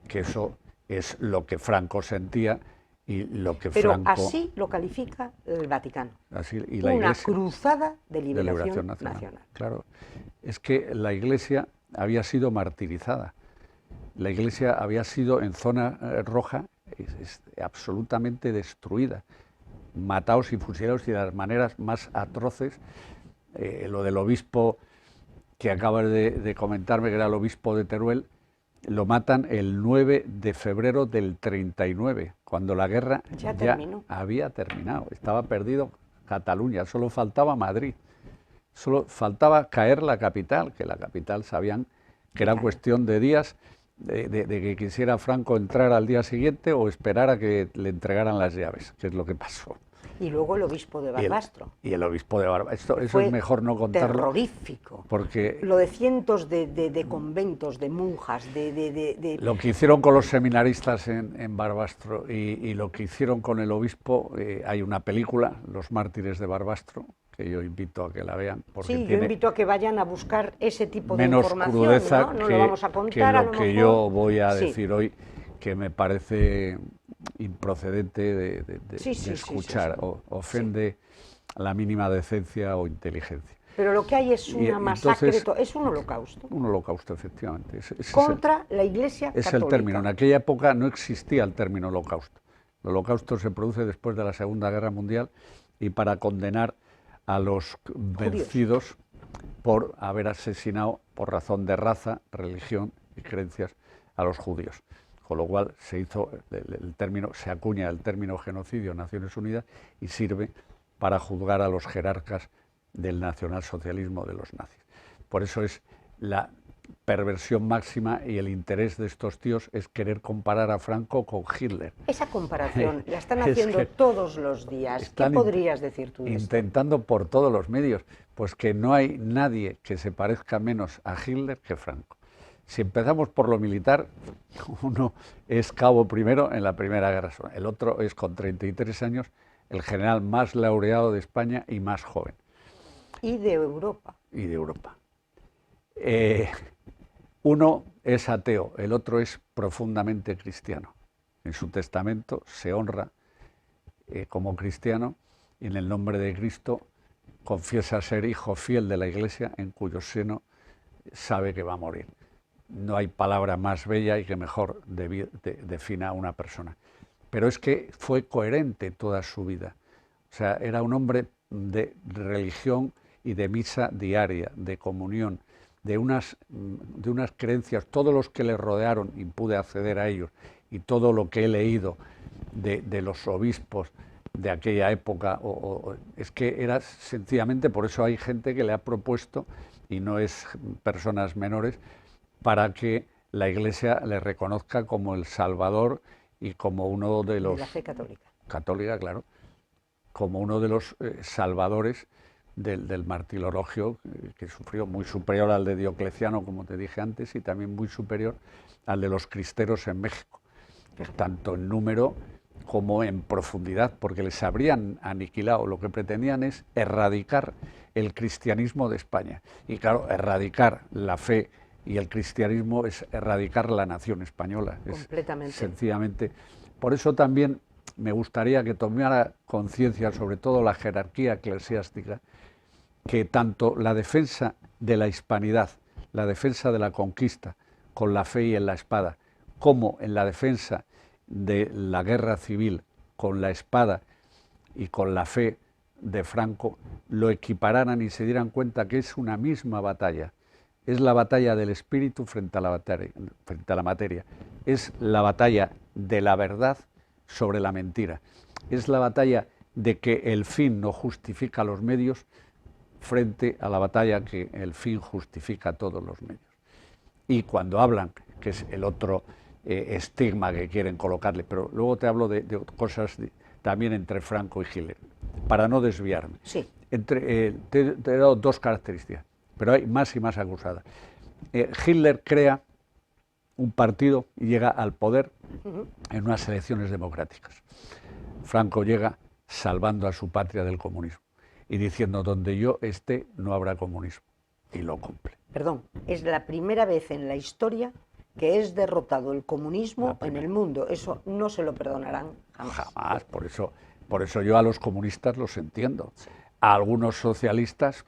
Que eso es lo que Franco sentía y lo que Pero Franco... así lo califica el Vaticano. Así, y la una Iglesia, cruzada de liberación nacional. Claro, es que la Iglesia había sido martirizada. La Iglesia había sido en zona roja absolutamente destruida, matados y fusilados y de las maneras más atroces. Lo del obispo que acabas de comentarme, que era el obispo de Teruel, lo matan el 9 de febrero del 39, cuando la guerra ya había terminado. Estaba perdido Cataluña, solo faltaba Madrid, solo faltaba caer la capital, que la capital sabían que era cuestión de días, de que quisiera Franco entrar al día siguiente o esperar a que le entregaran las llaves, que es lo que pasó. Y luego el obispo de Barbastro. Y el obispo de Barbastro. Eso es mejor no contarlo. Terrorífico. Porque lo de cientos de conventos, de monjas, Lo que hicieron con los seminaristas en Barbastro y lo que hicieron con el obispo, hay una película, Los mártires de Barbastro, que yo invito a que la vean. Porque sí, yo invito a que vayan a buscar ese tipo de información. Menos crudeza, ¿no? No lo vamos a contar, que lo que yo voy a decir hoy, que me parece improcedente de escuchar, ofende la mínima decencia o inteligencia. Pero lo que hay es una masacre, es un holocausto. Un holocausto, efectivamente. Contra la Iglesia Católica. Es el término. En aquella época no existía el término holocausto. El holocausto se produce después de la Segunda Guerra Mundial y para condenar a los vencidos por haber asesinado por razón de raza, religión y creencias a los judíos. Con lo cual se acuña el término genocidio en Naciones Unidas y sirve para juzgar a los jerarcas del nacionalsocialismo de los nazis. Por eso es la perversión máxima y el interés de estos tíos es querer comparar a Franco con Hitler. Esa comparación la están haciendo todos los días. ¿Qué podrías decir tú de esto? Intentando por todos los medios, pues que no hay nadie que se parezca menos a Hitler que Franco. Si empezamos por lo militar, uno es cabo primero en la Primera Guerra Sonora, el otro es con 33 años el general más laureado de España y más joven. Y de Europa. Y de Europa. Uno es ateo, el otro es profundamente cristiano. En su testamento se honra como cristiano y en el nombre de Cristo confiesa ser hijo fiel de la Iglesia en cuyo seno sabe que va a morir. No hay palabra más bella y que mejor defina a una persona. Pero es que fue coherente toda su vida. O sea, era un hombre de religión y de misa diaria, de comunión, de unas creencias. Todos los que le rodearon, y pude acceder a ellos, y todo lo que he leído de los obispos de aquella época, es que era sencillamente, por eso hay gente que le ha propuesto, y no es personas menores, para que la Iglesia le reconozca como el Salvador y como uno de los... De la fe católica. Católica, claro. Como uno de los salvadores del martirologio que sufrió, muy superior al de Diocleciano, como te dije antes, y también muy superior al de los cristeros en México, tanto en número como en profundidad, porque les habrían aniquilado. Lo que pretendían es erradicar el cristianismo de España. Y claro, erradicar la fe y el cristianismo es erradicar la nación española. Completamente. Es sencillamente. Por eso también me gustaría que tomara conciencia, sobre todo la jerarquía eclesiástica, que tanto la defensa de la hispanidad, la defensa de la conquista con la fe y en la espada, como en la defensa de la guerra civil con la espada y con la fe de Franco, lo equipararan y se dieran cuenta que es una misma batalla. Es la batalla del espíritu frente a la materia. Es la batalla de la verdad sobre la mentira. Es la batalla de que el fin no justifica los medios frente a la batalla que el fin justifica todos los medios. Y cuando hablan, que es el otro estigma que quieren colocarle, pero luego te hablo de cosas también entre Franco y Hitler, para no desviarme. Sí. Te he dado dos características, pero hay más y más acusadas. Hitler crea un partido y llega al poder en unas elecciones democráticas. Franco llega salvando a su patria del comunismo y diciendo: donde yo esté no habrá comunismo, y lo cumple. Perdón, es la primera vez en la historia que es derrotado el comunismo en el mundo. Eso no se lo perdonarán jamás. Jamás, por eso yo a los comunistas los entiendo. A algunos socialistas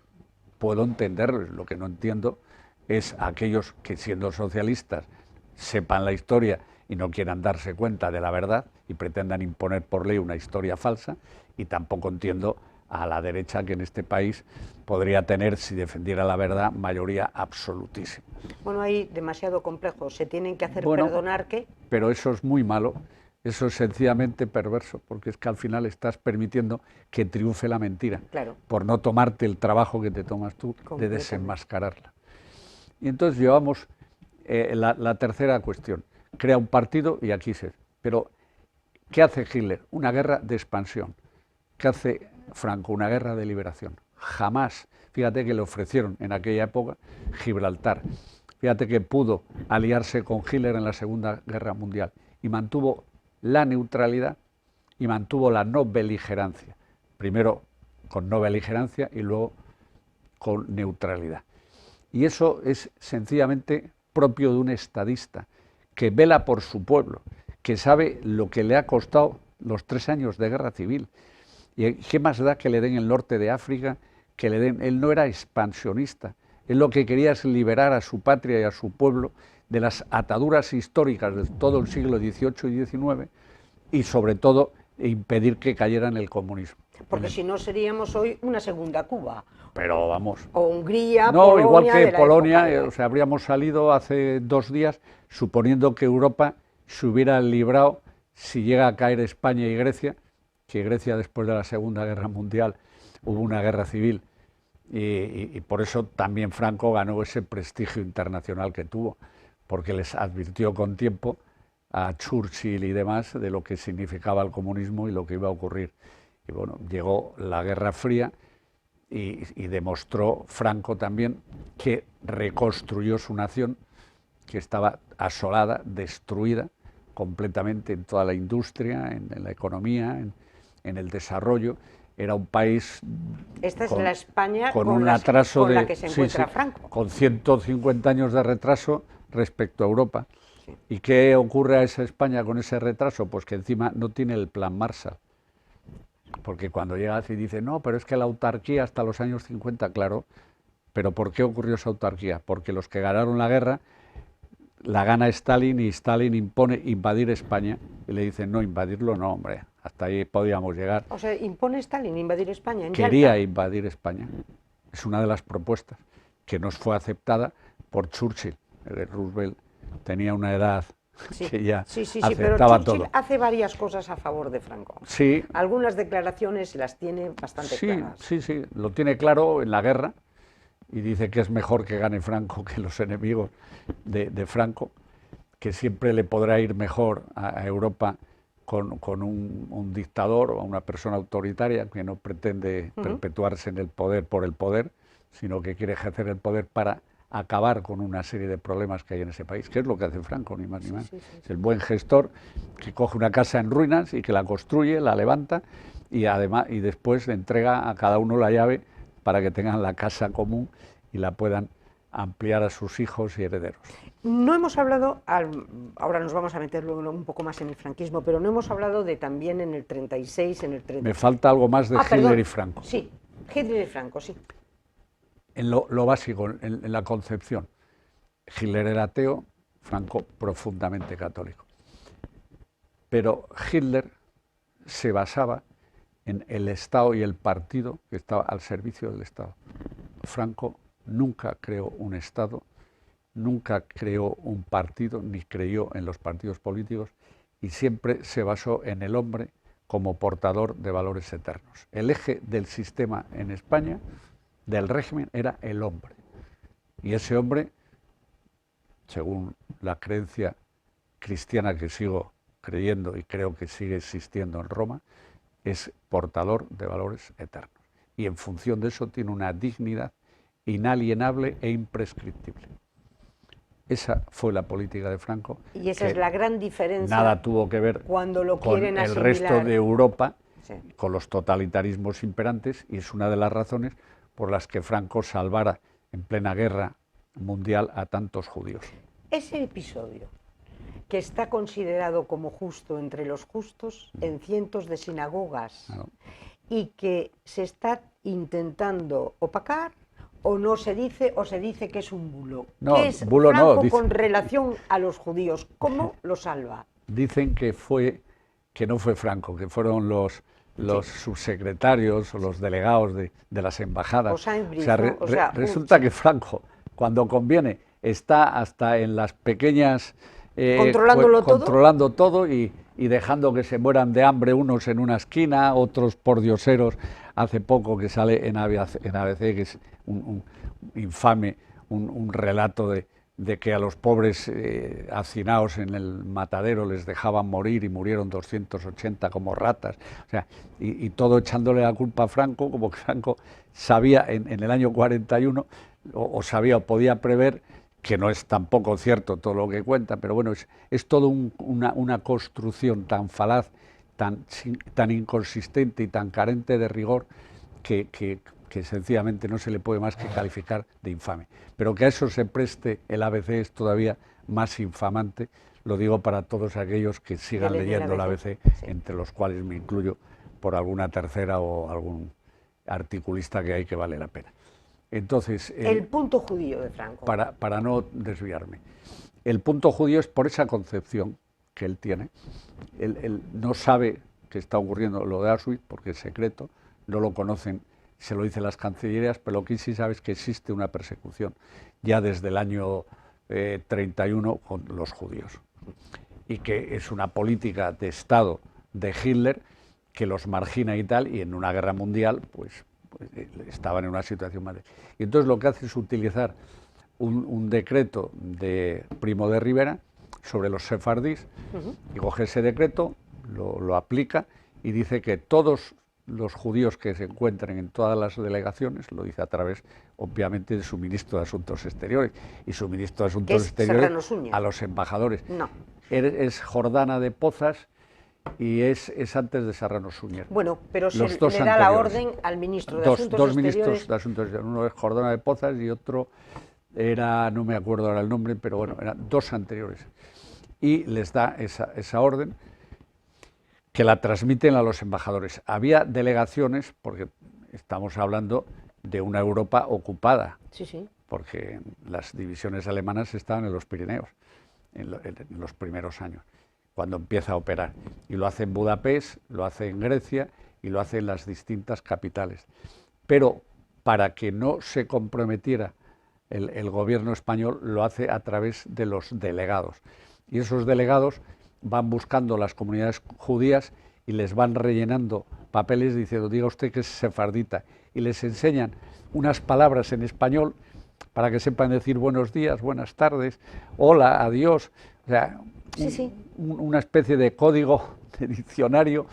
puedo entenderlos, lo que no entiendo es aquellos que, siendo socialistas, sepan la historia y no quieran darse cuenta de la verdad y pretendan imponer por ley una historia falsa, y tampoco entiendo a la derecha, que en este país podría tener, si defendiera la verdad, mayoría absolutísima. Bueno, hay demasiado complejo, se tienen que hacer perdonar que... Pero eso es muy malo, eso es sencillamente perverso, porque es que al final estás permitiendo que triunfe la mentira, claro, por no tomarte el trabajo que te tomas tú de desenmascararla. Y entonces llevamos la tercera cuestión. Crea un partido y aquí se... Pero, ¿qué hace Hitler? Una guerra de expansión. ¿Qué hace Franco? Una guerra de liberación. Jamás. Fíjate que le ofrecieron en aquella época Gibraltar. Fíjate que pudo aliarse con Hitler en la Segunda Guerra Mundial y mantuvo la neutralidad y mantuvo la no beligerancia. Primero con no beligerancia y luego con neutralidad. Y eso es sencillamente propio de un estadista que vela por su pueblo, que sabe lo que le ha costado los 3 años de guerra civil. ¿Y qué más da que le den el norte de África, que le den? Él no era expansionista, él lo que quería es liberar a su patria y a su pueblo de las ataduras históricas de todo el siglo XVIII y XIX y sobre todo impedir que cayera en el comunismo. Porque si no seríamos hoy una segunda Cuba. Pero vamos... O Hungría, no, Polonia, igual que Polonia, o sea, habríamos salido hace 2 días suponiendo que Europa se hubiera librado, si llega a caer España y Grecia, que Grecia después de la Segunda Guerra Mundial hubo una guerra civil y por eso también Franco ganó ese prestigio internacional que tuvo, porque les advirtió con tiempo a Churchill y demás de lo que significaba el comunismo y lo que iba a ocurrir. Y bueno, llegó la Guerra Fría y demostró Franco también que reconstruyó su nación que estaba asolada, destruida completamente en toda la industria, en la economía, en el desarrollo. Era un país Esta es la España con un atraso con la que se encuentra Franco. con 150 años de retraso respecto a Europa. Sí. ¿Y qué ocurre a esa España con ese retraso? Pues que encima no tiene el plan Marshall. Porque cuando llegas y dices, no, pero es que la autarquía hasta los años 50, claro, pero ¿por qué ocurrió esa autarquía? Porque los que ganaron la guerra la gana Stalin y Stalin impone invadir España y le dicen, no, invadirlo no, hombre, hasta ahí podíamos llegar. O sea, impone Stalin invadir España. Quería invadir España. Es una de las propuestas que nos fue aceptada por Churchill. Roosevelt tenía una edad que ya aceptaba pero Churchill todo. hace varias cosas a favor de Franco. Sí. Algunas declaraciones las tiene bastante claras. Sí, lo tiene claro en la guerra y dice que es mejor que gane Franco que los enemigos de Franco, que siempre le podrá ir mejor a Europa con un dictador o una persona autoritaria que no pretende perpetuarse en el poder por el poder, sino que quiere ejercer el poder para acabar con una serie de problemas que hay en ese país, que es lo que hace Franco, ni más ni más. Es el buen gestor que coge una casa en ruinas y que la construye, la levanta y además y después le entrega a cada uno la llave para que tengan la casa común y la puedan ampliar a sus hijos y herederos. No hemos hablado, ahora nos vamos a meter un poco más en el franquismo, pero no hemos hablado de también en el 36, en el 30. Me falta algo más de Hitler y Franco. Sí, Hitler y Franco, sí. En lo básico, en la concepción. Hitler era ateo, Franco profundamente católico. Pero Hitler se basaba en el Estado y el partido que estaba al servicio del Estado. Franco nunca creó un Estado, nunca creó un partido, ni creyó en los partidos políticos, y siempre se basó en el hombre como portador de valores eternos. El eje del sistema en España, del régimen, era el hombre. Y ese hombre, según la creencia cristiana que sigo creyendo y creo que sigue existiendo en Roma, es portador de valores eternos. Y en función de eso tiene una dignidad inalienable e imprescriptible. Esa fue la política de Franco. Y esa es la gran diferencia. Nada tuvo que ver cuando lo con quieren el resto de Europa, sí, con los totalitarismos imperantes, y es una de las razones por las que Franco salvara en plena guerra mundial a tantos judíos. Ese episodio, que está considerado como justo entre los justos en cientos de sinagogas, y que se está intentando opacar, o no se dice, o se dice que es un bulo. No, ¿Qué es bulo Franco no, dice, con relación a los judíos? ¿Cómo lo salva? Dicen que no fue Franco, que fueron los subsecretarios o los delegados de las embajadas. Resulta que Franco, cuando conviene, está hasta en las pequeñas... controlando todo y dejando que se mueran de hambre unos en una esquina, otros por dioseros. Hace poco que sale en ABC, que es un infame, un relato de que a los pobres hacinados en el matadero les dejaban morir y murieron 280 como ratas. O sea, y todo echándole la culpa a Franco, como que Franco sabía en el año 41, o sabía o podía prever, que no es tampoco cierto todo lo que cuenta, pero bueno, es todo una construcción tan falaz, tan inconsistente y tan carente de rigor que sencillamente no se le puede más que calificar de infame. Pero que a eso se preste el ABC es todavía más infamante, lo digo para todos aquellos que sigan leyendo el ABC, sí, entre los cuales me incluyo por alguna tercera o algún articulista que hay que vale la pena. Entonces, el punto judío de Franco. Para no desviarme. El punto judío es por esa concepción que él tiene. Él no sabe que está ocurriendo lo de Auschwitz porque es secreto, no lo conocen, se lo dicen las cancillerías, pero lo que sí sabe es que existe una persecución ya desde el año 31 con los judíos. Y que es una política de Estado de Hitler que los margina y tal, y en una guerra mundial, pues estaban en una situación más. Y entonces lo que hace es utilizar un decreto de Primo de Rivera sobre los sefardíes, y coge ese decreto, lo aplica y dice que todos los judíos que se encuentren en todas las delegaciones, lo dice a través, obviamente, de su ministro de Asuntos Exteriores, y su ministro de Asuntos Exteriores a los embajadores. No. Es Jordana de Pozas y es antes de Serrano Suñer. Bueno, pero se le da la orden al ministro de Asuntos Exteriores. Dos ministros de Asuntos Exteriores, uno es Jordana de Pozas y otro era, no me acuerdo ahora el nombre, pero bueno, eran dos anteriores. Y les da esa orden que la transmiten a los embajadores. Había delegaciones, porque estamos hablando de una Europa ocupada, sí, porque las divisiones alemanas estaban en los Pirineos en los primeros años, cuando empieza a operar. Y lo hace en Budapest, lo hace en Grecia y lo hace en las distintas capitales. Pero para que no se comprometiera el gobierno español, lo hace a través de los delegados. Y esos delegados van buscando las comunidades judías y les van rellenando papeles diciendo, diga usted que es sefardita, y les enseñan unas palabras en español para que sepan decir buenos días, buenas tardes, hola, adiós, o sea, una especie de código, de diccionario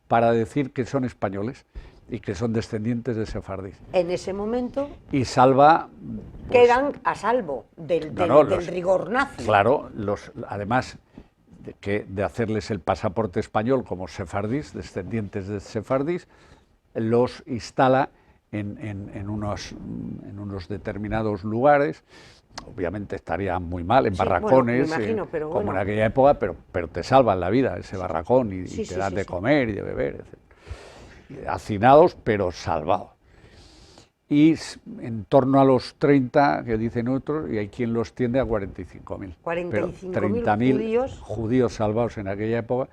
para decir que son españoles y que son descendientes de sefardíes. En ese momento... Y salva... Pues, quedan a salvo del rigor nazi. Claro, además de hacerles el pasaporte español como sefardíes, descendientes de sefardíes, los instala en unos determinados lugares. Obviamente estaría muy mal, en barracones, bueno, me imagino, pero como bueno, en aquella época, pero te salvan la vida ese barracón y te dan de comer y de beber, etc. Hacinados, pero salvados. Y en torno a los 30, que dicen otros, y hay quien los tiende a 45.000. 45.000 judíos salvados en aquella época,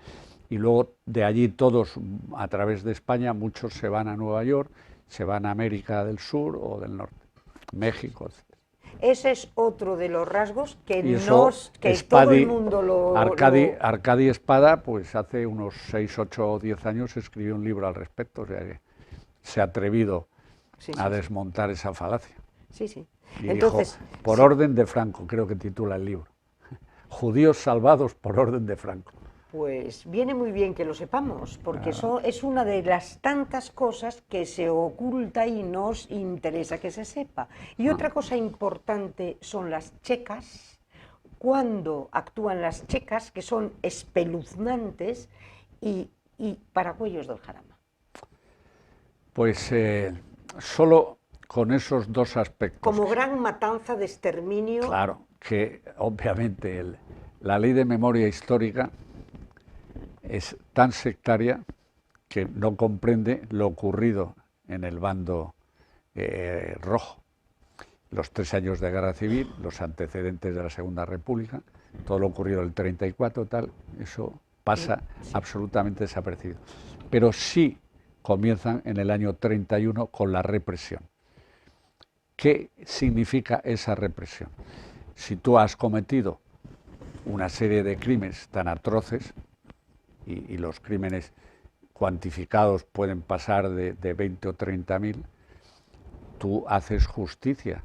y luego de allí todos, a través de España, muchos se van a Nueva York, se van a América del Sur o del Norte, México, etc. Ese es otro de los rasgos que todo el mundo lo... Arcadi Espada, pues hace unos 6, 8 o 10 años escribió un libro al respecto, o sea que se ha atrevido a desmontar esa falacia. Sí. Y entonces, dijo, por orden de Franco, creo que titula el libro. Judíos salvados por orden de Franco. Pues viene muy bien que lo sepamos, porque eso es una de las tantas cosas que se oculta y nos interesa que se sepa. Y otra cosa importante son las checas, cuando actúan las checas, que son espeluznantes, y paracuellos del Jarama. Pues solo con esos dos aspectos. Como gran matanza de exterminio. Claro, que obviamente la ley de memoria histórica es tan sectaria que no comprende lo ocurrido en el bando rojo. Los 3 años de guerra civil, los antecedentes de la Segunda República, todo lo ocurrido en el 34, tal, eso pasa absolutamente desapercibido. Pero sí comienzan en el año 31 con la represión. ¿Qué significa esa represión? Si tú has cometido una serie de crímenes tan atroces, y los crímenes cuantificados pueden pasar de 20 o 30.000, tú haces justicia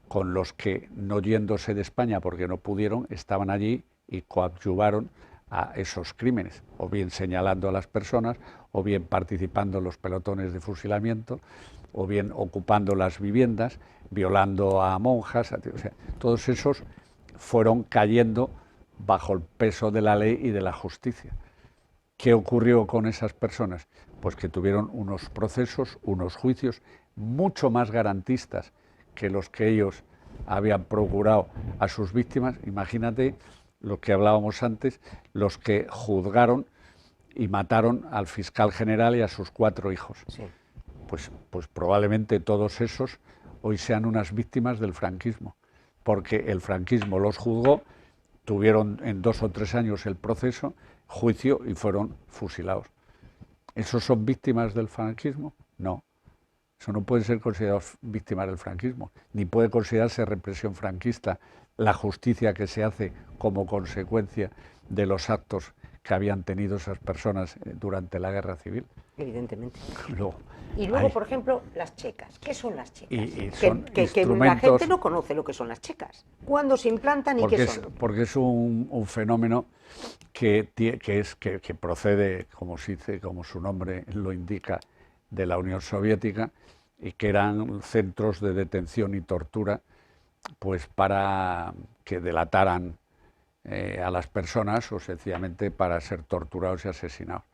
con los que, no yéndose de España porque no pudieron, estaban allí y coadyuvaron a esos crímenes, o bien señalando a las personas, o bien participando en los pelotones de fusilamiento, o bien ocupando las viviendas, violando a monjas, o sea, todos esos fueron cayendo bajo el peso de la ley y de la justicia. ¿Qué ocurrió con esas personas? Pues que tuvieron unos procesos, unos juicios mucho más garantistas que los que ellos habían procurado a sus víctimas. Imagínate lo que hablábamos antes, los que juzgaron y mataron al fiscal general y a sus 4 hijos. Sí. Pues probablemente todos esos hoy sean unas víctimas del franquismo, porque el franquismo los juzgó, tuvieron en 2 o 3 años el proceso, juicio y fueron fusilados. ¿Esos son víctimas del franquismo? No. Eso no pueden ser considerados víctimas del franquismo, ni puede considerarse represión franquista la justicia que se hace como consecuencia de los actos que habían tenido esas personas durante la guerra civil. Evidentemente. Y luego, por ejemplo, las checas. ¿Qué son las checas? Que la gente no conoce lo que son las checas. ¿Cuándo se implantan y qué son? Porque es un fenómeno que procede, como su nombre lo indica, de la Unión Soviética y que eran centros de detención y tortura, pues para que delataran a las personas o sencillamente para ser torturados y asesinados.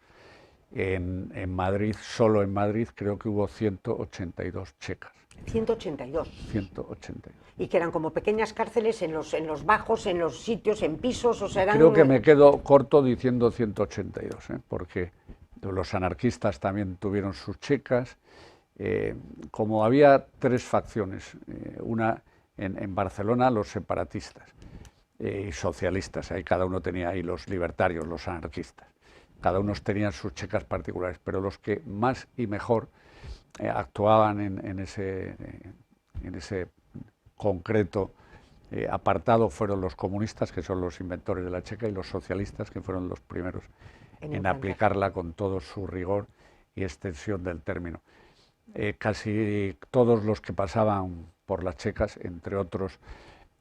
En Madrid, solo en Madrid, creo que hubo 182 checas. 182. 182. Y que eran como pequeñas cárceles en los bajos, en los sitios, en pisos, o sea, eran... Creo que me quedo corto diciendo 182, porque los anarquistas también tuvieron sus checas. Como había tres facciones, una en Barcelona, los separatistas y socialistas, ahí cada uno tenía, ahí los libertarios, los anarquistas, cada uno tenía sus checas particulares, pero los que más y mejor actuaban en ese concreto apartado fueron los comunistas, que son los inventores de la checa, y los socialistas, que fueron los primeros en aplicarla con todo su rigor y extensión del término. Casi todos los que pasaban por las checas, entre otros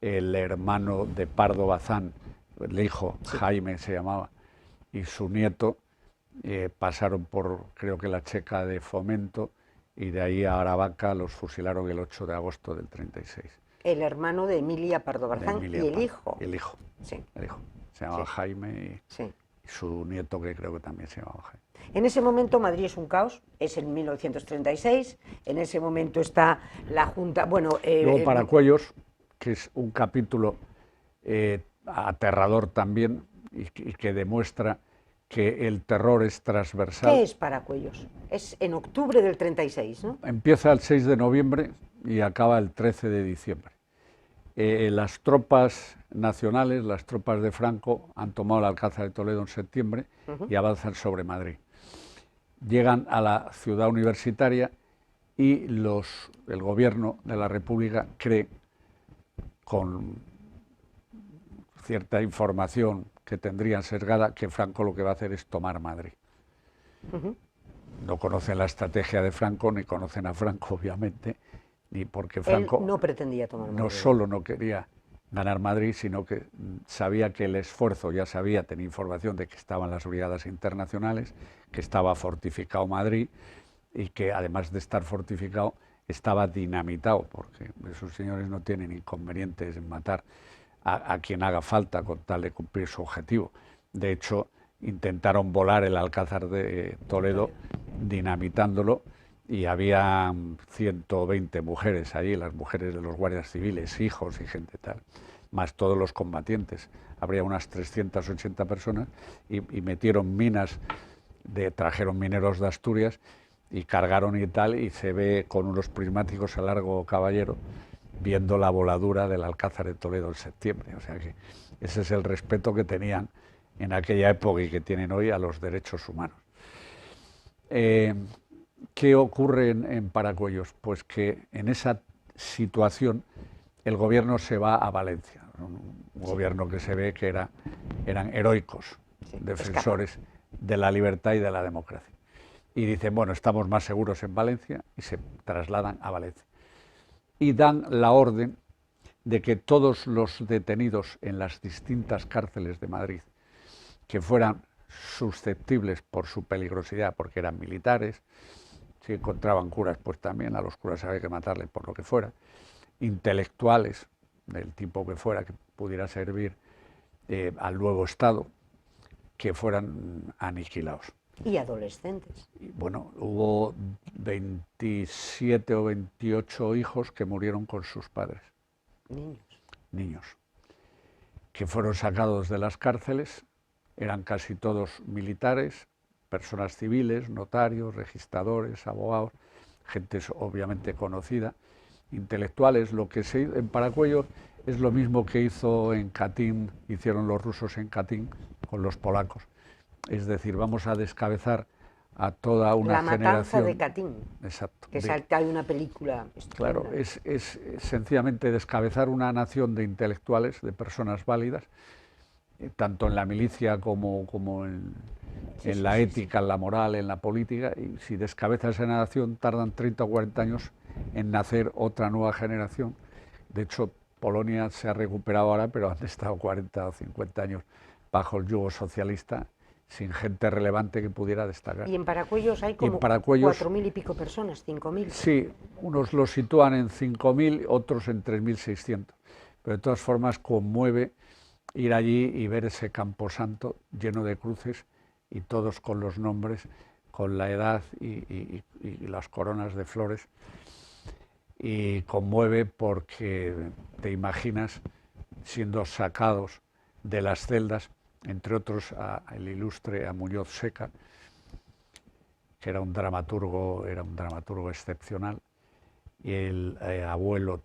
el hermano de Pardo Bazán, el hijo, sí, Jaime se llamaba, y su nieto, pasaron por, creo que la checa de Fomento, y de ahí a Aravaca los fusilaron el 8 de agosto del 36. El hermano de Emilia Pardo Bazán y el hijo. El hijo, sí, el hijo. Se llamaba, sí, Jaime y, sí, y su nieto, que creo que también se llamaba Jaime. En ese momento Madrid es un caos, es en 1936, en ese momento está la Junta... Bueno, luego Paracuellos, que es un capítulo aterrador también y que demuestra que el terror es transversal. ¿Qué es Paracuellos? Es en octubre del 36, ¿no? Empieza el 6 de noviembre y acaba el 13 de diciembre. Las tropas nacionales, las tropas de Franco, han tomado el Alcázar de Toledo en septiembre y avanzan sobre Madrid. Llegan a la ciudad universitaria y el gobierno de la República cree, con cierta información que tendrían sesgada, que Franco lo que va a hacer es tomar Madrid. No conocen la estrategia de Franco, ni conocen a Franco, obviamente, ni porque Franco... Él no pretendía tomar Madrid. No solo no quería ganar Madrid, sino que sabía que el esfuerzo, ya sabía, tenía información de que estaban las brigadas internacionales, que estaba fortificado Madrid y que además de estar fortificado estaba dinamitado, porque esos señores no tienen inconvenientes en matar a quien haga falta con tal de cumplir su objetivo. De hecho, intentaron volar el Alcázar de Toledo dinamitándolo y había 120 mujeres allí, las mujeres de los guardias civiles, hijos y gente tal, más todos los combatientes. Habría unas 380 personas y metieron minas, trajeron mineros de Asturias y cargaron y tal, y se ve con unos prismáticos a largo caballero viendo la voladura del Alcázar de Toledo en septiembre. O sea que ese es el respeto que tenían en aquella época y que tienen hoy a los derechos humanos. ¿Qué ocurre en Paracuellos? Pues que en esa situación el gobierno se va a Valencia, un gobierno que se ve que eran heroicos, defensores de la libertad y de la democracia. Y dicen, bueno, estamos más seguros en Valencia, y se trasladan a Valencia. Y dan la orden de que todos los detenidos en las distintas cárceles de Madrid que fueran susceptibles por su peligrosidad, porque eran militares, si encontraban curas, pues también a los curas había que matarles por lo que fuera, intelectuales, del tipo que fuera, que pudiera servir al nuevo Estado, que fueran aniquilados. Y adolescentes. Y bueno, hubo 27 o 28 hijos que murieron con sus padres. Niños. Que fueron sacados de las cárceles, eran casi todos militares, personas civiles, notarios, registradores, abogados, gente obviamente conocida, intelectuales. Lo que se hizo en Paracuellos es lo mismo que hizo en Katyn, hicieron los rusos en Katyn con los polacos. Es decir, vamos a descabezar a toda una generación. La matanza de Katyn. Exacto. Que hay una película. Claro, es sencillamente descabezar una nación de intelectuales, de personas válidas, tanto en la milicia como en la ética, en la moral, en la política, y si descabezas esa nación tardan 30 o 40 años en nacer otra nueva generación. De hecho, Polonia se ha recuperado ahora, pero han estado 40 o 50 años bajo el yugo socialista sin gente relevante que pudiera destacar. Y en Paracuellos hay como 4.000 y pico personas, 5.000. Sí, unos lo sitúan en 5.000, otros en 3.600. Pero de todas formas conmueve ir allí y ver ese camposanto lleno de cruces y todos con los nombres, con la edad y las coronas de flores. Y conmueve porque te imaginas siendo sacados de las celdas, entre otros el ilustre a Muñoz Seca, que era un dramaturgo excepcional, y el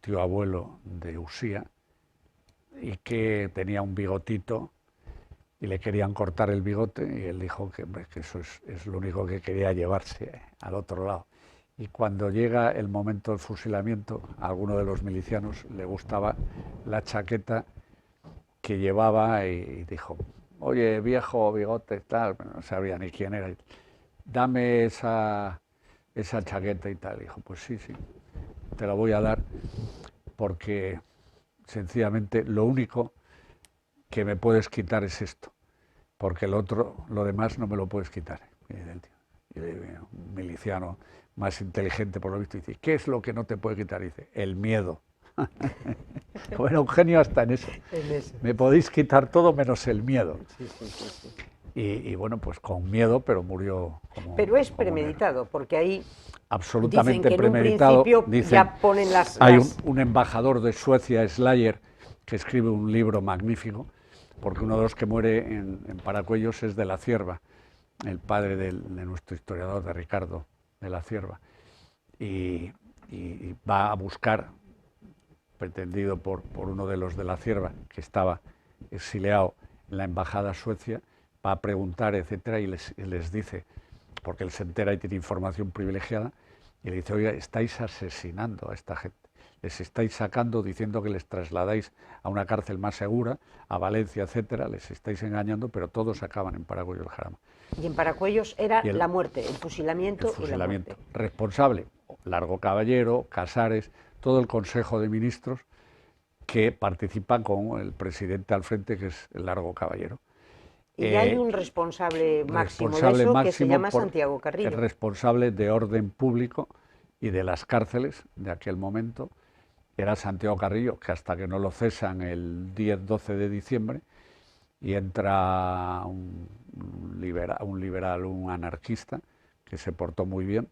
tío abuelo de Usía, y que tenía un bigotito y le querían cortar el bigote y él dijo que eso es lo único que quería llevarse al otro lado. Y cuando llega el momento del fusilamiento, a alguno de los milicianos le gustaba la chaqueta que llevaba y dijo: oye, viejo bigote, tal, no sabía ni quién era, dame esa chaqueta y tal. Dijo: pues sí, te la voy a dar porque sencillamente lo único que me puedes quitar es esto, porque lo demás no me lo puedes quitar. Y un miliciano más inteligente, por lo visto, dice: ¿qué es lo que no te puede quitar? Dice: el miedo. Era un genio hasta en eso. Me podéis quitar todo menos el miedo. Sí. Y bueno, pues con miedo, pero murió Pero es premeditado, porque ahí absolutamente dicen que premeditado. En un principio ya ponen hay un embajador de Suecia, Slayer, que escribe un libro magnífico, porque uno de los que muere en Paracuellos es de la Cierva, el padre de nuestro historiador, de Ricardo de la Cierva, y va a buscar, pretendido por uno de los de la Cierva, que estaba exiliado en la embajada Suecia, va a preguntar, etcétera, y les dice, porque él se entera y tiene información privilegiada, y le dice: oiga, estáis asesinando a esta gente, les estáis sacando diciendo que les trasladáis a una cárcel más segura, a Valencia, etcétera, les estáis engañando, pero todos acaban en Paracuellos del Jarama. Y en Paracuellos era la muerte, el fusilamiento y la muerte. Responsable, Largo Caballero, Casares, todo el Consejo de Ministros, que participan con el presidente al frente, que es el Largo Caballero. Y hay un responsable máximo de eso, que se llama Santiago Carrillo. El responsable de orden público y de las cárceles de aquel momento era Santiago Carrillo, que hasta que no lo cesan el 10-12 de diciembre, y entra un liberal, un anarquista, que se portó muy bien,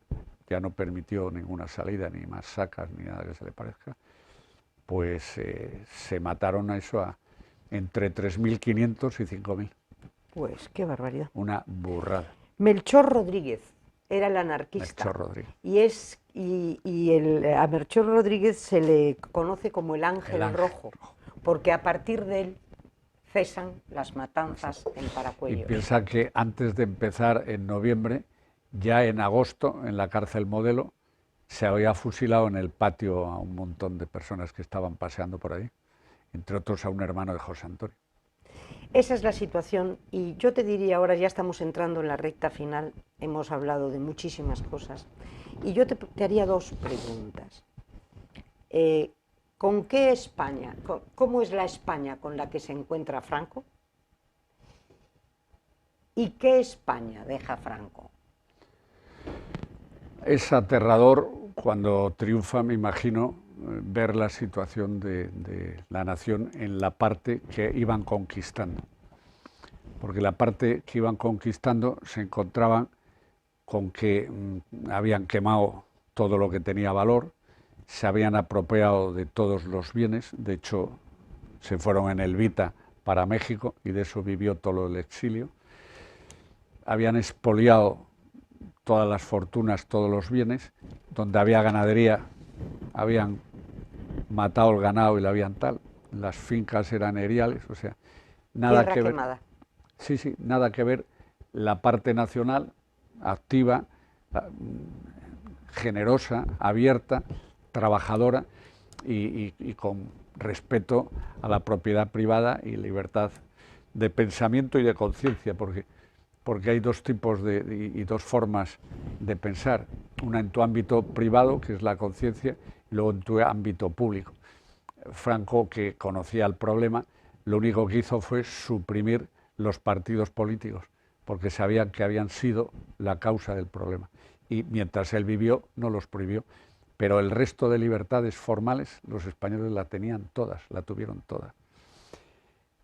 ya no permitió ninguna salida, ni más sacas, ni nada que se le parezca, pues se mataron entre 3.500 y 5.000. Pues qué barbaridad. Una burrada. Melchor Rodríguez era el anarquista. Melchor Rodríguez. A Melchor Rodríguez se le conoce como el Ángel Rojo, porque a partir de él cesan las matanzas en Paracuellos. Y piensa que antes de empezar en noviembre, ya en agosto, en la cárcel Modelo, se había fusilado en el patio a un montón de personas que estaban paseando por ahí, entre otros a un hermano de José Antonio. Esa es la situación, y yo te diría, ahora ya estamos entrando en la recta final, hemos hablado de muchísimas cosas, y yo te haría dos preguntas. ¿Con qué España, cómo es la España con la que se encuentra Franco? ¿Y qué España deja Franco? Es aterrador cuando triunfa, me imagino, ver la situación de la nación en la parte que iban conquistando. Porque la parte que iban conquistando se encontraban con que habían quemado todo lo que tenía valor, se habían apropiado de todos los bienes, de hecho se fueron en Elvita para México y de eso vivió todo el exilio, habían expoliado todas las fortunas, todos los bienes, donde había ganadería, habían matado el ganado y lo habían tal, las fincas eran eriales, o sea, nada Tierra que ver. Quemada. Sí, nada que ver la parte nacional, activa, generosa, abierta, trabajadora y con respeto a la propiedad privada y libertad de pensamiento y de conciencia, porque hay dos tipos y dos formas de pensar, una en tu ámbito privado, que es la conciencia, y luego en tu ámbito público. Franco, que conocía el problema, lo único que hizo fue suprimir los partidos políticos, porque sabían que habían sido la causa del problema. Y mientras él vivió, no los prohibió. Pero el resto de libertades formales, los españoles la tenían todas, la tuvieron todas.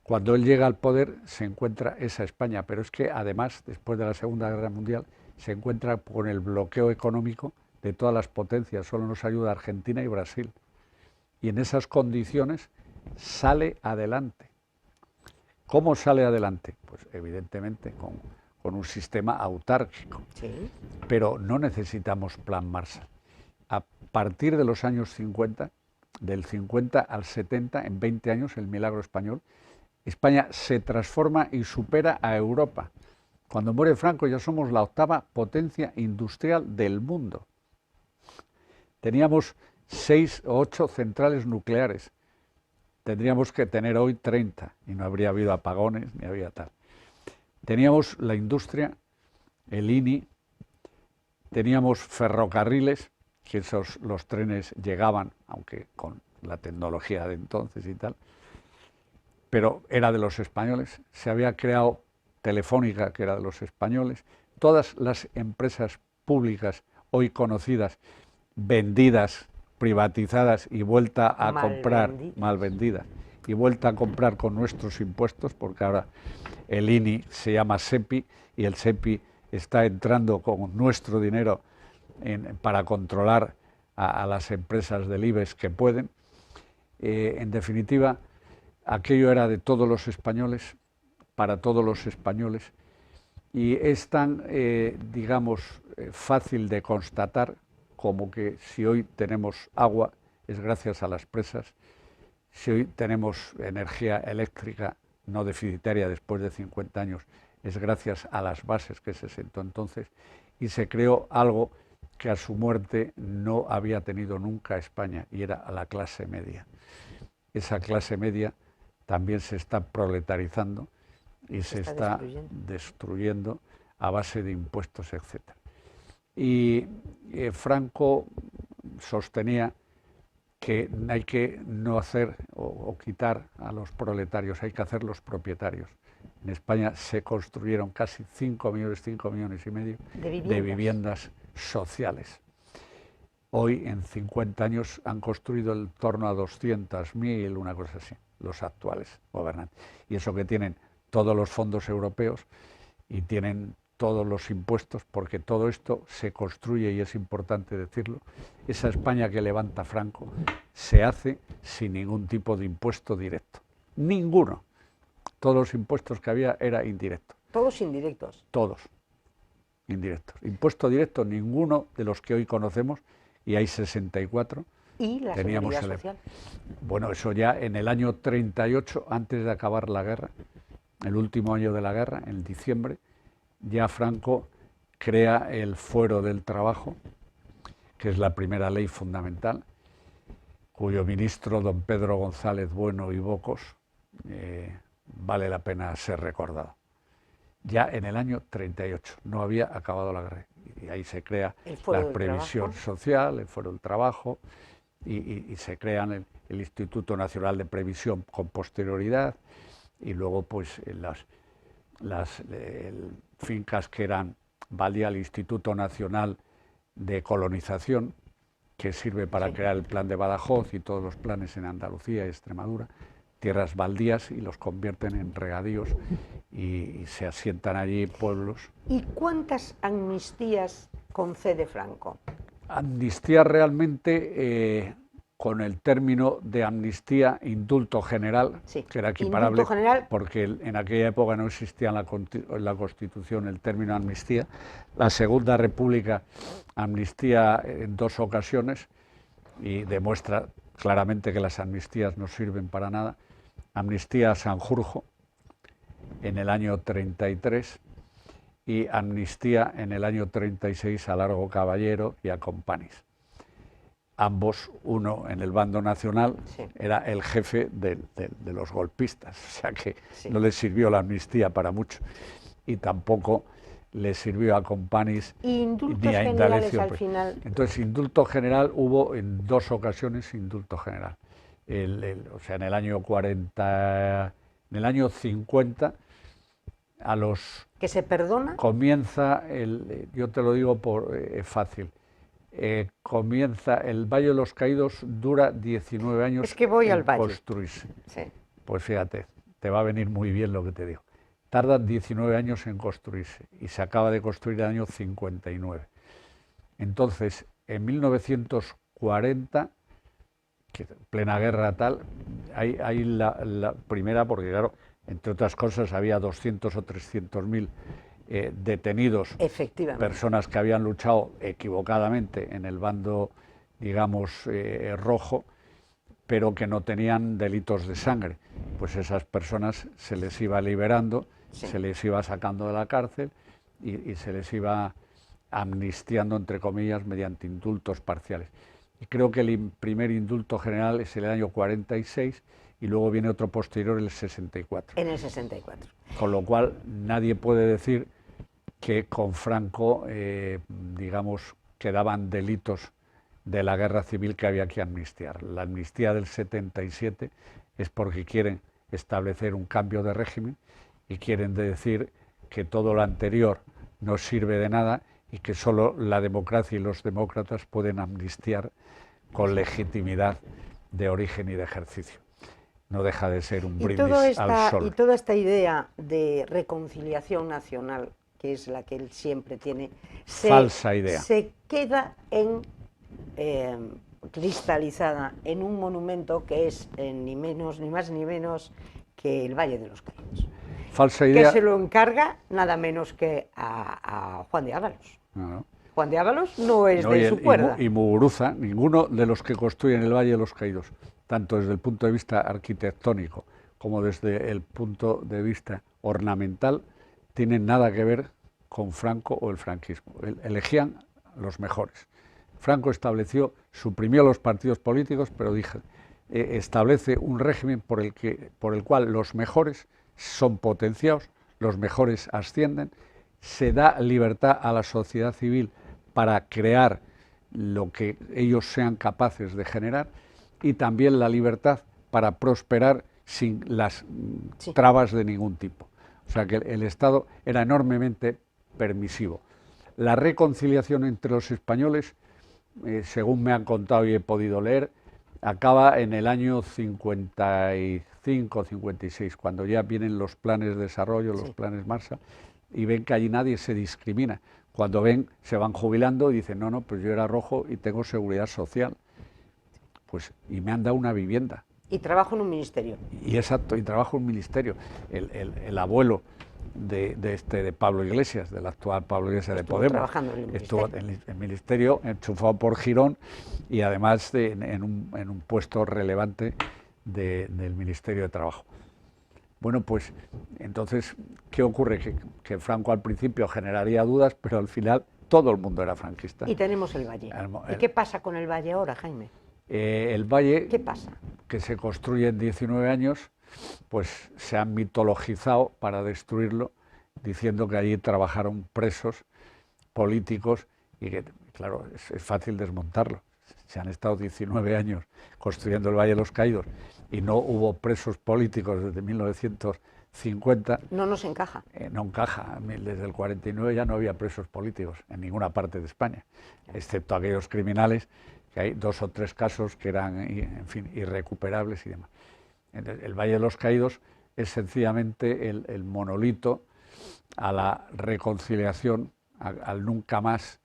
Cuando él llega al poder, se encuentra esa España, pero es que además, después de la Segunda Guerra Mundial, se encuentra con el bloqueo económico de todas las potencias, solo nos ayuda Argentina y Brasil. Y en esas condiciones sale adelante. ¿Cómo sale adelante? Pues evidentemente con un sistema autárquico. Sí. Pero no necesitamos plan Marshall. A partir de los años 50, del 50 al 70, en 20 años, el milagro español, España se transforma y supera a Europa. Cuando muere Franco ya somos la 8ª potencia industrial del mundo. Teníamos 6 o 8 centrales nucleares. Tendríamos que tener hoy 30 y no habría habido apagones ni había tal. Teníamos la industria, el INI, teníamos ferrocarriles, que los trenes llegaban, aunque con la tecnología de entonces y tal, pero era de los españoles. Se había creado Telefónica, que era de los españoles. Todas las empresas públicas hoy conocidas, vendidas, privatizadas y vuelta a comprar, mal vendidas, y vuelta a comprar con nuestros impuestos, porque ahora el INI se llama SEPI y el SEPI está entrando con nuestro dinero para controlar a las empresas del IBEX que pueden. En definitiva, aquello era de todos los españoles, para todos los españoles, y es tan, digamos, fácil de constatar como que si hoy tenemos agua es gracias a las presas, si hoy tenemos energía eléctrica no deficitaria después de 50 años, es gracias a las bases que se sentó entonces, y se creó algo que a su muerte no había tenido nunca España, y era a la clase media. Esa clase media también se está proletarizando y se está destruyendo a base de impuestos, etc. Y Franco sostenía que hay que no hacer o quitar a los proletarios, hay que hacerlos propietarios. En España se construyeron casi 5 millones y medio de viviendas sociales. Hoy, en 50 años, han construido en torno a 200.000, una cosa así, los actuales gobernantes. Y eso que tienen todos los fondos europeos y tienen todos los impuestos, porque todo esto se construye, y es importante decirlo, esa España que levanta Franco se hace sin ningún tipo de impuesto directo. Ninguno. Todos los impuestos que había era indirecto. ¿Todos indirectos? Todos indirectos. Impuesto directo ninguno de los que hoy conocemos, y hay 64. ¿Y la seguridad social? Bueno, eso ya en el año 38, antes de acabar la guerra, el último año de la guerra, en diciembre, ya Franco crea el Fuero del Trabajo, que es la primera ley fundamental, cuyo ministro, don Pedro González Bueno y Bocos, vale la pena ser recordado. Ya en el año 38, no había acabado la guerra, y ahí se crea la previsión social, el Fuero del Trabajo, y se crean el Instituto Nacional de Previsión con posterioridad, y luego pues las fincas que valía el Instituto Nacional de Colonización, que sirve para crear el plan de Badajoz y todos los planes en Andalucía y Extremadura, tierras baldías, y los convierten en regadíos y se asientan allí pueblos. ¿Y cuántas amnistías concede Franco? Amnistía realmente, con el término de amnistía, indulto general, sí, que era equiparable, porque en aquella época no existía en la Constitución el término amnistía. La Segunda República amnistía en 2 ocasiones, y demuestra claramente que las amnistías no sirven para nada. Amnistía a Sanjurjo en el año 33 y amnistía en el año 36 a Largo Caballero y a Companys. Ambos, uno en el bando nacional, sí, era el jefe de los golpistas, o sea que sí, no les sirvió la amnistía para mucho, y tampoco le sirvió a Companys ni a Indalecio. Al final. Entonces, indulto general hubo en 2 ocasiones, indulto general. O sea, en el año 50, a los... ¿Que se perdona? Comienza, yo te lo digo por fácil, comienza el Valle de los Caídos, dura 19 años es que voy al valle. Construirse. Sí. Pues fíjate, te va a venir muy bien lo que te digo. Tarda 19 años en construirse y se acaba de construir el año 59. Entonces, en 1940, que plena guerra tal, hay la primera, porque claro, entre otras cosas había 200 o 300.000 detenidos, personas que habían luchado equivocadamente en el bando, digamos, rojo, pero que no tenían delitos de sangre. Pues esas personas se les iba liberando, sí, se les iba sacando de la cárcel y se les iba amnistiando, entre comillas, mediante indultos parciales. Y creo que el primer indulto general es el año 46 y luego viene otro posterior, el 64. En el 64. Con lo cual nadie puede decir que con Franco, digamos, quedaban delitos de la guerra civil que había que amnistiar. La amnistía del 77 es porque quieren establecer un cambio de régimen y quieren decir que todo lo anterior no sirve de nada y que solo la democracia y los demócratas pueden amnistiar con legitimidad de origen y de ejercicio. No deja de ser un brindis al sol. Y toda esta idea de reconciliación nacional, que es la que él siempre tiene, falsa idea, se queda cristalizada en un monumento que es ni más ni menos que el Valle de los Caídos. Falsa idea. Que se lo encarga nada menos que a Juan de Ávalos. No. Juan de Ávalos no es de su cuerda. Y Muguruza, ninguno de los que construyen el Valle de los Caídos, tanto desde el punto de vista arquitectónico como desde el punto de vista ornamental, tienen nada que ver con Franco o el franquismo. Elegían los mejores. Franco suprimió los partidos políticos, pero establece un régimen por el cual los mejores son potenciados, los mejores ascienden, se da libertad a la sociedad civil para crear lo que ellos sean capaces de generar y también la libertad para prosperar sin las trabas de ningún tipo. O sea que el Estado era enormemente permisivo. La reconciliación entre los españoles, según me han contado y he podido leer, acaba en el año 55, 56, cuando ya vienen los planes de desarrollo, los planes Marshall, y ven que allí nadie se discrimina. Cuando ven, se van jubilando y dicen, no, pues yo era rojo y tengo seguridad social. Pues, y me han dado una vivienda. Y trabajo en un ministerio. Y exacto, y trabajo en un ministerio. El abuelo de Pablo Iglesias, del actual Pablo Iglesias de Podemos, trabajando en el ministerio. Estuvo en el ministerio, enchufado por Girón y además en un puesto relevante del Ministerio de Trabajo. Bueno, pues entonces, ¿qué ocurre? Que Franco al principio generaría dudas, pero al final todo el mundo era franquista. Y tenemos el Valle. ¿Y qué pasa con el Valle ahora, Jaime? El Valle, ¿qué pasa? Que se construye en 19 años, pues se han mitologizado para destruirlo, diciendo que allí trabajaron presos políticos y que, claro, es fácil desmontarlo. Se han estado 19 años construyendo el Valle de los Caídos y no hubo presos políticos desde 1950. No nos encaja. No encaja. Desde el 49 ya no había presos políticos en ninguna parte de España, excepto aquellos criminales, que hay 2 o 3 casos que eran, en fin, irrecuperables y demás. El Valle de los Caídos es sencillamente el monolito a la reconciliación, al nunca más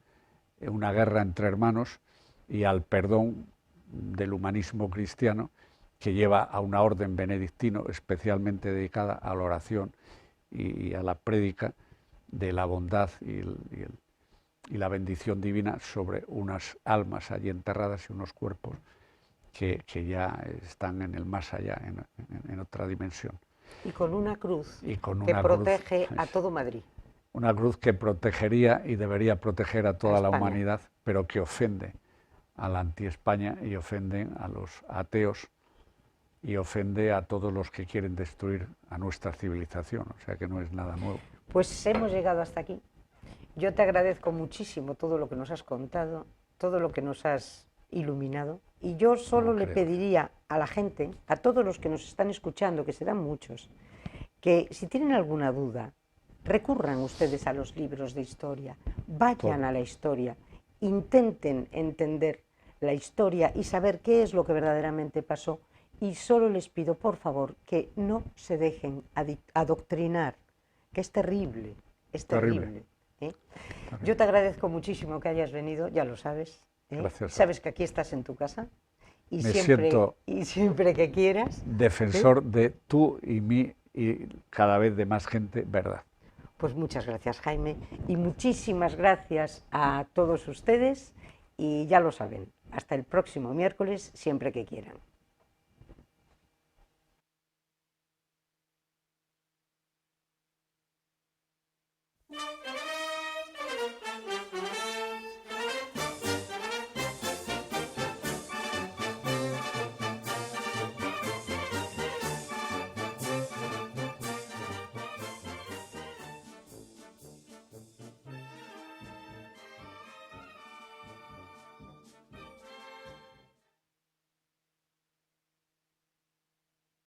una guerra entre hermanos y al perdón del humanismo cristiano que lleva a una orden benedictino especialmente dedicada a la oración y a la prédica de la bondad y la bendición divina sobre unas almas allí enterradas y unos cuerpos que ya están en el más allá, en otra dimensión. Y con una cruz que protege a todo Madrid. Una cruz que protegería y debería proteger a toda la humanidad, pero que ofende a la anti-España y ofende a los ateos y ofende a todos los que quieren destruir a nuestra civilización, o sea que no es nada nuevo. Pues hemos llegado hasta aquí. Yo te agradezco muchísimo todo lo que nos has contado, todo lo que nos has iluminado, y yo solo le pediría a la gente, a todos los que nos están escuchando, que serán muchos, que si tienen alguna duda, recurran ustedes a los libros de historia, vayan a la historia, intenten entender la historia y saber qué es lo que verdaderamente pasó, y solo les pido, por favor, que no se dejen adoctrinar, que es terrible, es terrible. Yo te agradezco muchísimo que hayas venido, ya lo sabes. Gracias. Sabes que aquí estás en tu casa y Me siento siempre que quieras. defensor de tú y mí y cada vez de más gente, verdad. Pues muchas gracias, Jaime, y muchísimas gracias a todos ustedes, y ya lo saben, hasta el próximo miércoles, siempre que quieran.